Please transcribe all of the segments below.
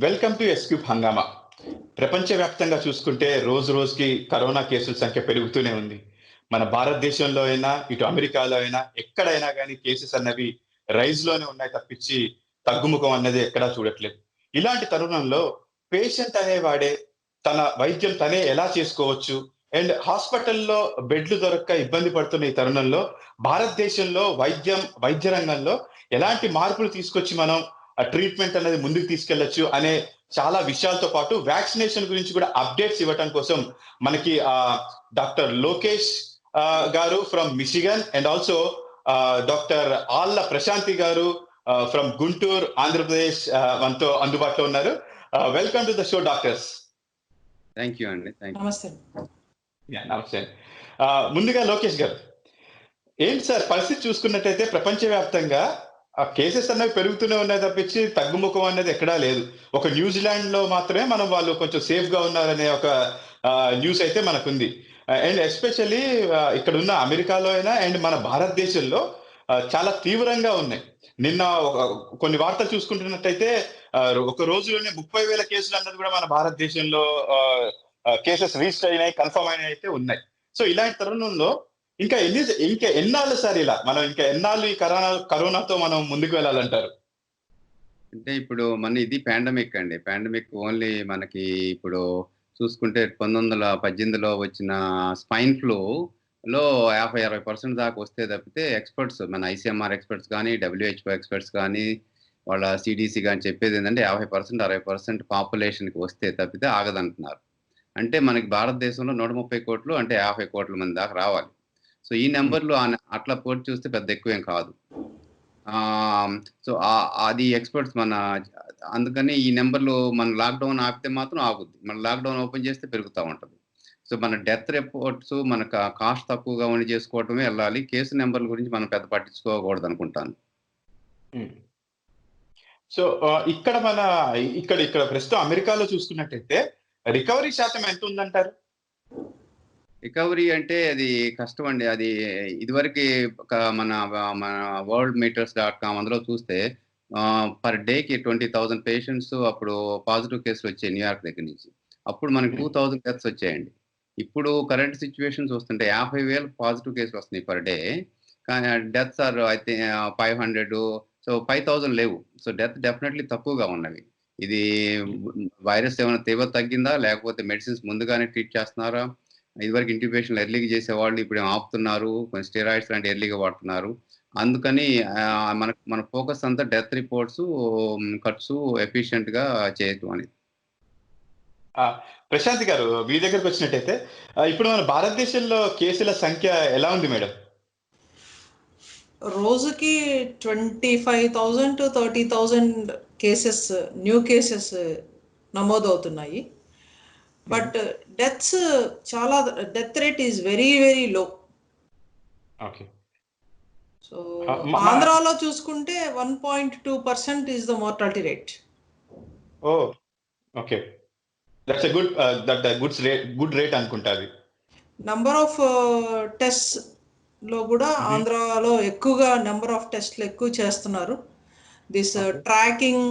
Welcome to S Cube హంగామా. ప్రపంచవ్యాప్తంగా చూసుకుంటే రోజు రోజుకి కరోనా కేసుల సంఖ్య పెరుగుతూనే ఉంది. మన భారతదేశంలో అయినా, ఇటు అమెరికాలో అయినా, ఎక్కడైనా గానీ కేసెస్ అన్నవి రైజ్‌లోనే ఉన్నాయి తప్పించి, తగ్గుముఖం అన్నది ఎక్కడా చూడట్లేదు. ఇలాంటి తరుణంలో పేషెంట్ అనేవాడే తన వైద్యం తనే ఎలా చేసుకోవచ్చు? అండ్ హాస్పిటల్‌లో బెడ్‌లు దొరక్క ఇబ్బంది పడుతున్న ఈ తరుణంలో, భారతదేశంలో వైద్య రంగంలో ఎలాంటి మార్పులు తీసుకొచ్చి మనం ట్రీట్మెంట్ అనేది ముందుకు తీసుకెళ్లొచ్చు అనే చాలా విషయాలతో పాటు వ్యాక్సినేషన్ గురించి కూడా అప్డేట్స్ ఇవ్వటం కోసం మనకి డాక్టర్ లోకేష్ గారు from Michigan and also doctor ఆళ్ళ ప్రశాంతి గారు ఫ్రమ్ గుంటూరు ఆంధ్రప్రదేశ్ మనతో అందుబాటులో ఉన్నారు. Welcome to the show doctors. Thank you అండి. నమస్తే. నమస్తే. ముందుగా లోకేష్ గారు, ఏంటి సార్ పరిస్థితి చూసుకున్నట్టయితే ప్రపంచవ్యాప్తంగా కేసెస్ అన్నవి పెరుగుతూనే ఉన్నాయి తప్పించి తగ్గుముఖం అనేది ఎక్కడా లేదు. ఒక న్యూజిలాండ్ లో మాత్రమే వాళ్ళు కొంచెం సేఫ్ గా ఉన్నారనే ఒక న్యూస్ అయితే మనకుంది. అండ్ ఎస్పెషల్లీ ఇక్కడ ఉన్న అమెరికాలో అయినా అండ్ మన భారతదేశంలో చాలా తీవ్రంగా ఉన్నాయి. నిన్న కొన్ని వార్తలు చూసుకుంటున్నట్టయితే ఒక రోజులోనే 30,000 కేసులు అన్నది కూడా మన భారతదేశంలో కేసెస్ రిజిస్టర్ అయినాయి, కన్ఫర్మ్ అయినాయి అయితే ఉన్నాయి. సో ఇలాంటి తరుణంలో ఇంకా ఎన్నాళ్ళు సార్ ఇలా మనం ఇంకా ఎన్నాళ్ళు ఈ కరోనాతో మనం ముందుకు వెళ్ళాలంటారు? అంటే ఇప్పుడు మన ఇది పాండమిక్ అండి. పాండమిక్ ఓన్లీ మనకి ఇప్పుడు చూసుకుంటే 1918లో వచ్చిన స్పైన్ ఫ్లూలో 50-60% దాకా వస్తే తప్పితే ఎక్స్పర్ట్స్ మన ఐసీఎంఆర్ ఎక్స్పర్ట్స్ కానీ, డబ్ల్యూహెచ్ఓ ఎక్స్పర్ట్స్ కానీ, వాళ్ళ సిడిసి కానీ చెప్పేది ఏంటంటే 50% 60% పాపులేషన్కి వస్తే తప్పితే ఆగదంటున్నారు. అంటే మనకి భారతదేశంలో 130 కోట్లు అంటే 50 కోట్ల మంది దాకా రావాలి. సో ఈ నెంబర్‌లో అట్లా పోల్చి చూస్తే పెద్ద ఎక్కువేం కాదు. సో అది ఎక్స్‌పర్ట్స్ అందుకని ఈ నెంబర్‌లు మన లాక్‌డౌన్ ఆపితే మాత్రం ఆగుద్ది. మన లాక్‌డౌన్ ఓపెన్ చేస్తే పెరుగుతా ఉంటది. సో మన డెత్ రిపోర్ట్స్ మన కాస్ట్ తక్కువగా ఉండి చేసుకోవటమే వెళ్ళాలి. కేసు నెంబర్‌ల గురించి మనం పెద్ద పట్టించుకోకూడదనుకుంటాను. సో ఇక్కడ ప్రస్తుతం అమెరికాలో చూసుకున్నట్టయితే రికవరీ శాతం ఎంత ఉందంటారు? రికవరీ అంటే అది కష్టం అండి. అది ఇదివరకు మన worldmeters.com అందులో చూస్తే పర్ డేకి 20,000 పేషెంట్స్ అప్పుడు పాజిటివ్ కేసులు వచ్చాయి న్యూయార్క్ దగ్గర నుంచి. అప్పుడు మనకి 2,000 డెత్స్ వచ్చాయండి. ఇప్పుడు కరెంట్ సిచ్యువేషన్ చూస్తుంటే 50,000 పాజిటివ్ కేసులు వస్తున్నాయి పర్ డే. కానీ డెత్స్ ఆర్ అయితే 500, సో 5,000 లేవు. సో డెత్ డెఫినెట్లీ తక్కువగా ఉన్నవి. ఇది వైరస్ ఏమైనా తీవ్రత తగ్గిందా? లేకపోతే మెడిసిన్స్ ముందుగానే ట్రీట్ చేస్తున్నారా? ఇదివరకు ఇంట్యూబేషన్ ఎర్లీగా చేసేవాళ్ళు ఇప్పుడు ఆపుతున్నారు, కొంచెం స్టెరాయిడ్స్ లాంటి ఎర్లీగా వాడుతున్నారు. అందుకని మన ఫోకస్ అంతా డెత్ రిపోర్ట్స్, ఖర్చు ఎఫిషియెంట్గా చేయటం అని. ప్రశాంత్ గారు, మీ దగ్గరకు వచ్చినట్టయితే ఇప్పుడు మన భారతదేశంలో కేసుల సంఖ్య ఎలా ఉంది మేడం? రోజుకి 25,000 to 30,000 కేసెస్, న్యూ కేసెస్ నమోదవుతున్నాయి. But death rate is very very low. Okay. So ఆంధ్రాలో చూసుకుంటే 1.2% is the mortality rate. Oh okay. That's a good rate అనుకుంటాది. నంబర్ ఆఫ్ టెస్ట్ లో కూడా ఆంధ్రాలో ఎక్కువగా నెంబర్ ఆఫ్ టెస్ట్లు ఎక్కువ చేస్తున్నారు. This tracking,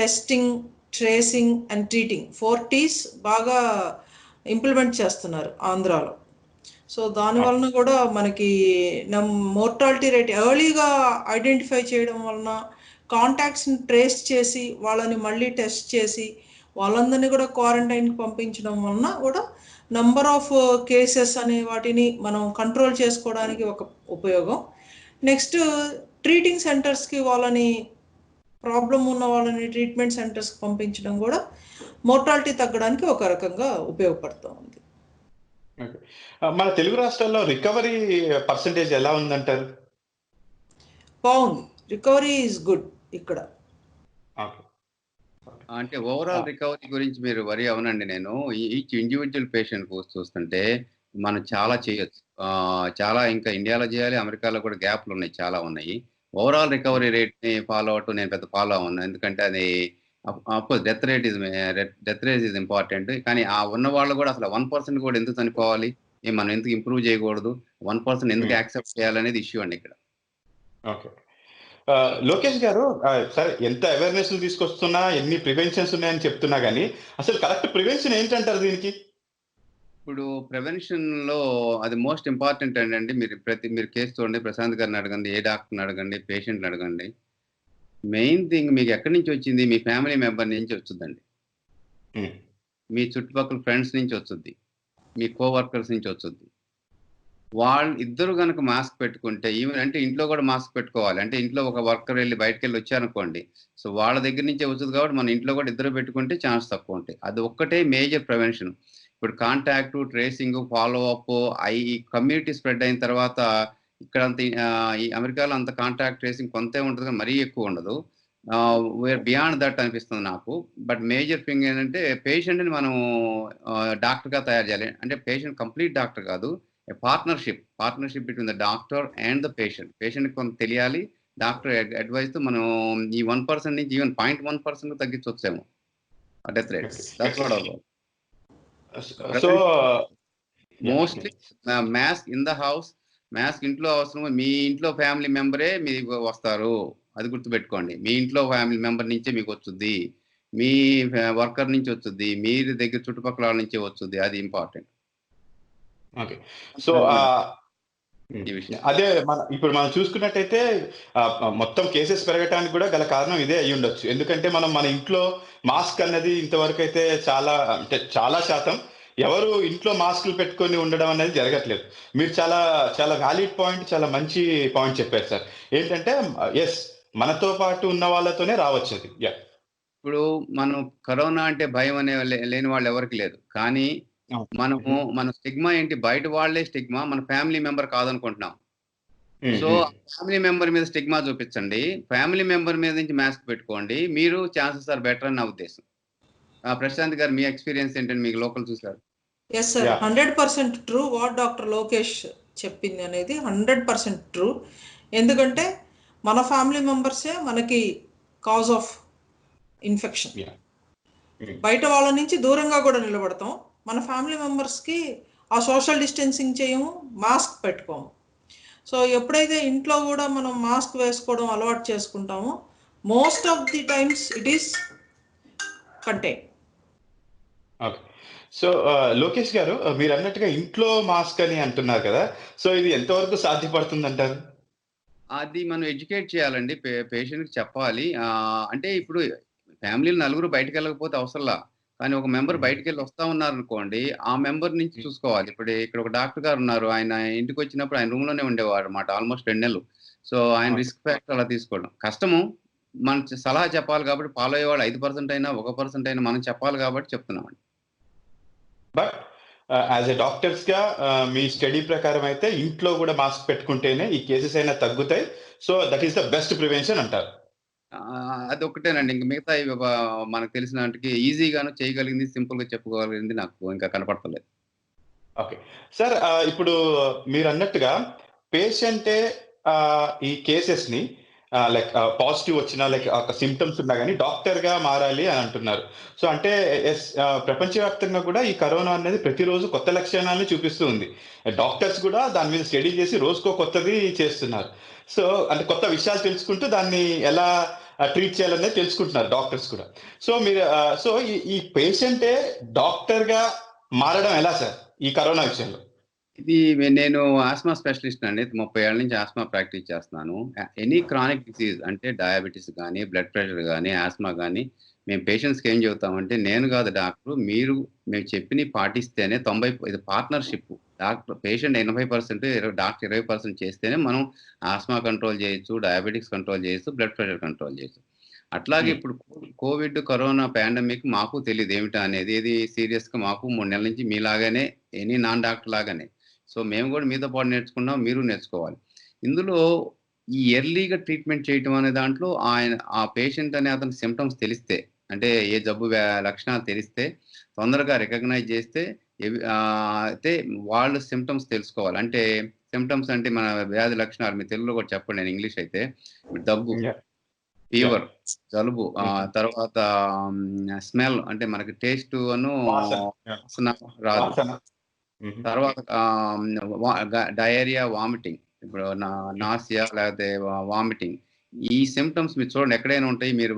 testing, tracing and treating 4 T's బాగా ఇంప్లిమెంట్ చేస్తున్నారు ఆంధ్రాలో. సో దాని వలన కూడా మనకి మోర్టాలిటీ రేట్ ఎర్లీగా ఐడెంటిఫై చేయడం వలన, కాంటాక్ట్స్ని ట్రేస్ చేసి వాళ్ళని మళ్ళీ టెస్ట్ చేసి వాళ్ళందరినీ కూడా క్వారంటైన్కి పంపించడం వలన కూడా నంబర్ ఆఫ్ కేసెస్ అనే వాటిని మనం కంట్రోల్ చేసుకోవడానికి ఒక ఉపయోగం. నెక్స్ట్ ట్రీటింగ్ సెంటర్స్కి వాళ్ళని ప్రాబ్లం ఉన్న వాళ్ళని ట్రీట్మెంట్ సెంటర్స్కి పంపించడం కూడా మోర్టాలిటీ తగ్గడానికి ఒక రకంగా ఉపయోగపడుతూ ఉంది. మన తెలుగు రాష్ట్రాల్లో రికవరీ పర్సంటేజ్ ఎలా ఉందంటారు? బాగుంది, రికవరీ ఈజ్ గుడ్ ఇక్కడ. అంటే ఓవరాల్ రికవరీ గురించి మీరు వరి అవనండి. నేను ఈచ్ ఇండివిజువల్ పేషెంట్ చూస్తుంటే మనం చాలా చేయొచ్చు. చాలా ఇంకా ఇండియాలో చేయాలి, అమెరికాలో కూడా గ్యాప్లు ఉన్నాయి, చాలా ఉన్నాయి. ఓవరాల్ రికవరీ రేట్ని ఫాలో అవటం నేను పెద్ద ఫాలో అవును. ఎందుకంటే అది of course death rate is important. కానీ ఆ ఉన్న వాళ్ళు కూడా అసలు 1% కూడా ఎందుకు చనిపోవాలి, మనం ఎందుకు ఇంప్రూవ్ చేయకూడదు, 1% ఎందుకు యాక్సెప్ట్ చేయాలనేది ఇష్యూ అండి ఇక్కడ. ఓకే. లోకేష్ గారు, సరే ఎంత అవేర్నెస్ తీసుకొస్తున్నా, ఎన్ని ప్రివెన్షన్స్ ఉన్నాయని చెప్తున్నా గానీ, అసలు కరెక్ట్ ప్రివెన్షన్ ఏంటంటారు దీనికి? ఇప్పుడు ప్రివెన్షన్‌లో అది మోస్ట్ ఇంపార్టెంట్ అండి. మీరు కేస్ చూడండి, ప్రశాంత్ గారిని అడగండి, ఏ డాక్టర్‌ని అడగండి, పేషెంట్‌ని అడగండి. మెయిన్ థింగ్ మీకు ఎక్కడి నుంచి వచ్చింది? మీ ఫ్యామిలీ మెంబర్ నుంచి వచ్చుద్దండి. హ్మ్. మీ చుట్టుపక్కల ఫ్రెండ్స్ నుంచి వచ్చుద్ది. మీ కోవర్కర్స్ నుంచి వచ్చుద్ది. వాళ్ళు ఇద్దరు గనక మాస్క్ పెట్టుకుంటే, ఈవెన్ అంటే ఇంట్లో కూడా మాస్క్ పెట్టుకోవాలి. అంటే ఇంట్లో ఒక వర్కర్ ఎళ్లి బయటికెళ్ళి వచ్చారనుకోండి, సో వాళ్ళ దగ్గర నుంచే వచ్చుద్ది కాబట్టి మన ఇంట్లో కూడా ఇద్దరు పెట్టుకుంటే ఛాన్స్ తక్కువుంటాయి. అది ఒక్కటే మేజర్ ప్రివెన్షన్. ఇప్పుడు కాంటాక్ట్ ట్రేసింగ్, ఫాలో అప్ ఈ కమ్యూనిటీ స్ప్రెడ్ అయిన తర్వాత ఇక్కడంత ఈ అమెరికాలో అంత కాంటాక్ట్ ట్రేసింగ్ కొంతే ఉంటది కానీ మరీ ఎక్కువ ఉండదు. వీఆర్ బియాండ్ దట్ అనిపిస్తుంది నాకు. బట్ మేజర్ థింగ్ ఏంటంటే పేషెంట్‌ని మనం డాక్టర్‌గా తయారు చేయాలి. అంటే పేషెంట్ కంప్లీట్ డాక్టర్ కాదు. Partnership between the doctor and the patient. పేషెంట్‌కి కొంత తెలియాలి. డాక్టర్ అడ్వైస్‌తో మనం ఈ 1% నుంచి ఈవెన్ 0.1% తగ్గించొచ్చేమో death rates. That's what I so mostly mask in the house. Mask ఇంట్లో అవసరం. మీ ఇంట్లో ఫ్యామిలీ మెంబరే మీకు వస్తారు. అది గుర్తుపెట్టుకోండి. మీ ఇంట్లో ఫ్యామిలీ మెంబర్ నుంచే మీకొచ్చుద్ది. మీ వర్కర్ నుంచి వచ్చుద్ది. మీరు దగ్గర చుట్టుపక్కల వాళ్ళ నుంచే వచ్చుద్ది. అది ఇంపార్టెంట్. ఓకే. సో ఈ విషయం. అదే ఇప్పుడు మనం చూసుకున్నట్టయితే మొత్తం కేసెస్ పెరగటానికి కూడా గల కారణం ఇదే అయ్యుండొచ్చు. ఎందుకంటే మనం మన ఇంట్లో మాస్క్ అన్నది ఇంతవరకు అయితే చాలా శాతం ఎవరు ఇంట్లో మాస్కులు పెట్టుకొని ఉండడం అనేది జరగట్లేదు. మీరు చాలా చాలా వ్యాలిడ్ పాయింట్, చాలా మంచి పాయింట్ చెప్పారు సార్. ఏంటంటే యెస్, మనతో పాటు ఉన్న వాళ్ళతోనే రావచ్చది. యాహ్! ఇప్పుడు మనం కరోనా అంటే భయం లేని వాళ్ళు ఎవరికీ లేదు. కానీ మనము మన స్టిగ్మా ఏంటి? బయట వాళ్ళే స్టిగ్మా. మన ఫ్యామిలీ మెంబర్ కాదనుకుంటున్నాం. సో ఫ్యామిలీ మెంబర్ మీద స్టిగ్మా చూపించండి. ఫ్యామిలీ మెంబర్ మీద నుంచి మాస్క్ పెట్టుకోండి. మీరు ఛాన్సెస్ ఆర్ బెటర్ అని నా ఉద్దేశం. ప్రశాంత్ గారు మీ ఎక్స్‌పీరియన్స్ ఏంటండి? మీకు లోకల్ చూసారు. Yes sir, 100% true. What doctor Lokesh చెప్పింది అనేది 100% ట్రూ. ఎందుకంటే మన ఫ్యామిలీ మెంబర్సే మనకి కాజ్ ఆఫ్ ఇన్ఫెక్షన్. బయట వాళ్ళ నుంచి దూరంగా కూడా నిలబడతాం. మన ఫ్యామిలీ మెంబర్స్కి ఆ సోషల్ డిస్టెన్సింగ్ చేయము, మాస్క్ పెట్టుకోము. సో ఎప్పుడైతే ఇంట్లో కూడా మనం మాస్క్ వేసుకోవడం అలవాటు చేసుకుంటామో most of the times it is contain. Okay. So Lokesh గారు, మీరు అన్నట్టుగా ఇంట్లో మాస్క్ అని అంటున్నారు కదా, సో ఇది ఎంతవరకు సాధ్యపడుతుందంటారు? అది మనం ఎడ్యుకేట్ చేయాలండి. పేషెంట్‌కి చెప్పాలి. అంటే ఇప్పుడు ఫ్యామిలీలో నలుగురు బయటికెళ్ళకపోతే అవసరంలా. కానీ ఒక మెంబర్ బయటికెళ్ళి వస్తా ఉన్నారనుకోండి, ఆ మెంబర్ నుంచి చూసుకోవాలి. ఇప్పుడు ఇక్కడ ఒక డాక్టర్ గారు ఉన్నారు. ఆయన ఇంటికొచ్చినప్పుడు ఆయన రూమ్‌లోనే ఉండేవారన్నమాట ఆల్‌మోస్ట్ 2 నెలలు. సో ఆయన రిస్క్ ఫ్యాక్టర్ అలా తీసుకోవడం. కష్టము. మనం సలహా చెప్పాలి కాబట్టి ఫాలో అయ్యేవాళ్ళు 5% అయినా, 1% అయినా మనం చెప్పాలి కాబట్టి చెప్తున్నామండి. బట్ యాజ్ ఎ డాక్టర్స్‌గా మీ స్టడీ ప్రకారం అయితే ఇంట్లో కూడా మాస్క్ పెట్టుకుంటేనే ఈ కేసెస్ అయినా తగ్గుతాయి. So that is the best prevention అంటారు. అదొక్కటేనండి. ఇంక మిగతాయి మనకు తెలిసినాటికి ఈజీగాను చేయగలిగింది, సింపుల్‌గా చెప్పుకోగలిగింది నాకు ఇంకా కనపడతలేదు. ఓకే. సార్, ఇప్పుడు మీరన్నట్టుగా పేషెంటే ఈ కేసెస్‌ని లైక్ పాజిటివ్ వచ్చినా, లైక్ ఒక సింప్టమ్స్ ఉన్నా గాని డాక్టర్‌గా మారాలి అని అంటున్నారు. సో అంటే ప్రపంచవ్యాప్తంగా కూడా ఈ కరోనా అనేది ప్రతిరోజు కొత్త లక్షణాలను చూపిస్తూ ఉంది. డాక్టర్స్ కూడా దాని మీద స్టడీ చేసి రోజుకో కొత్తది చేస్తున్నారు. సో అంటే కొత్త విషయాలు తెలుసుకుంటూ దాన్ని ఎలా ట్రీట్ చేయాలనేది తెలుసుకుంటున్నారు డాక్టర్స్ కూడా. సో మీరు సో ఈ పేషెంటే డాక్టర్‌గా మారడం ఎలా సార్ ఈ కరోనా విషయంలో? ఇది నేను ఆస్మా స్పెషలిస్ట్ అండి. 30 ఏళ్ల నుంచి ఆస్మా ప్రాక్టీస్ చేస్తున్నాను. ఎనీ క్రానిక్ డిసీజ్ అంటే డయాబెటిస్ గాని, బ్లడ్ ప్రెషర్ గాని, ఆస్మా గాని మేము పేషెంట్స్‌కి ఏం చెబుతామంటే నేను కాదు డాక్టరు. మేము చెప్పినవి పాటిస్తేనే ఇది పార్ట్నర్‌షిప్. పేషెంట్ 80%, డాక్టర్ 20% చేస్తేనే మనం ఆస్మా కంట్రోల్ చేయొచ్చు, డయాబెటిక్స్ కంట్రోల్ చేయొచ్చు, బ్లడ్ ప్రెషర్ కంట్రోల్ చేయొచ్చు. అట్లాగే ఇప్పుడు కోవిడ్, కరోనా పాండమిక్ మాకు తెలీదు ఏమిటా అనేది. ఇది సీరియస్‌గా మాకు 3 నెలల నుంచి మీలాగానే ఎనీ నాన్ డాక్టర్ లాగానే. సో మేము కూడా మీతో పాటు నేర్చుకున్నాం. మీరు నేర్చుకోవాలి. ఇందులో ఈ ఎర్లీగా ట్రీట్మెంట్ చేయటం అనే దాంట్లో ఆ పేషెంట్ అనే అతని సింప్టమ్స్ తెలిస్తే, అంటే ఏ జబ్బు లక్షణాలు తెలిస్తే తొందరగా రికగ్నైజ్ చేస్తే అయితే వాళ్ళు సింప్టమ్స్ తెలుసుకోవాలి. అంటే సింప్టమ్స్ అంటే మన వ్యాధి లక్షణాలు మీ తెలుగులో కూడా చెప్పండి. నేను ఇంగ్లీష్ అయితే దగ్గు, ఫీవర్, జలుబు, తర్వాత స్మెల్ అంటే మనకి టేస్ట్ వాసన రాదు. తర్వాత డయేరియా, వామిటింగ్. ఇప్పుడు నాసియా లేకపోతే వామిటింగ్. ఈ సిమ్టమ్స్ మీరు చూడండి ఎక్కడైనా ఉంటాయి. మీరు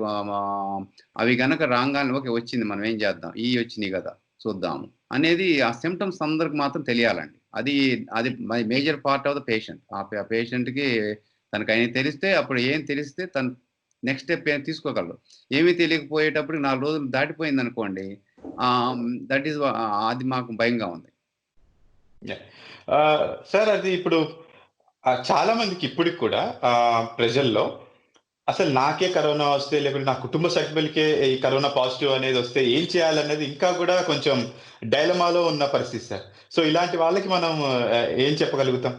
అవి గనక రాగానే ఓకే వచ్చింది మనం ఏం చేద్దాం, ఈ వచ్చినాయి కదా చూద్దాము అనేది ఆ సిమ్టమ్స్ అందరికి మాత్రం తెలియాలండి. అది అది major part of the patient. ఆ పేషెంట్కి తనకు అయినా తెలిస్తే అప్పుడు ఏం తెలిస్తే తను నెక్స్ట్ స్టెప్ ఏం తీసుకోగలరు. ఏమీ తెలియకపోయేటప్పుడు 4 రోజులు దాటిపోయింది అనుకోండి, దట్ ఈస్ అది మాకు భయంగా ఉంది. సార్ అది ఇప్పుడు చాలా మందికి ఇప్పటికి కూడా ప్రజల్లో అసలు నాకే కరోనా వస్తే లేకుంటే నా కుటుంబ సభ్యులకే ఈ కరోనా పాజిటివ్ అనేది వస్తే ఏం చేయాలనేది ఇంకా కూడా కొంచెం డైలమాలో ఉన్న పరిస్థితి సార్. సో ఇలాంటి వాళ్ళకి మనం ఏం చెప్పగలుగుతాం?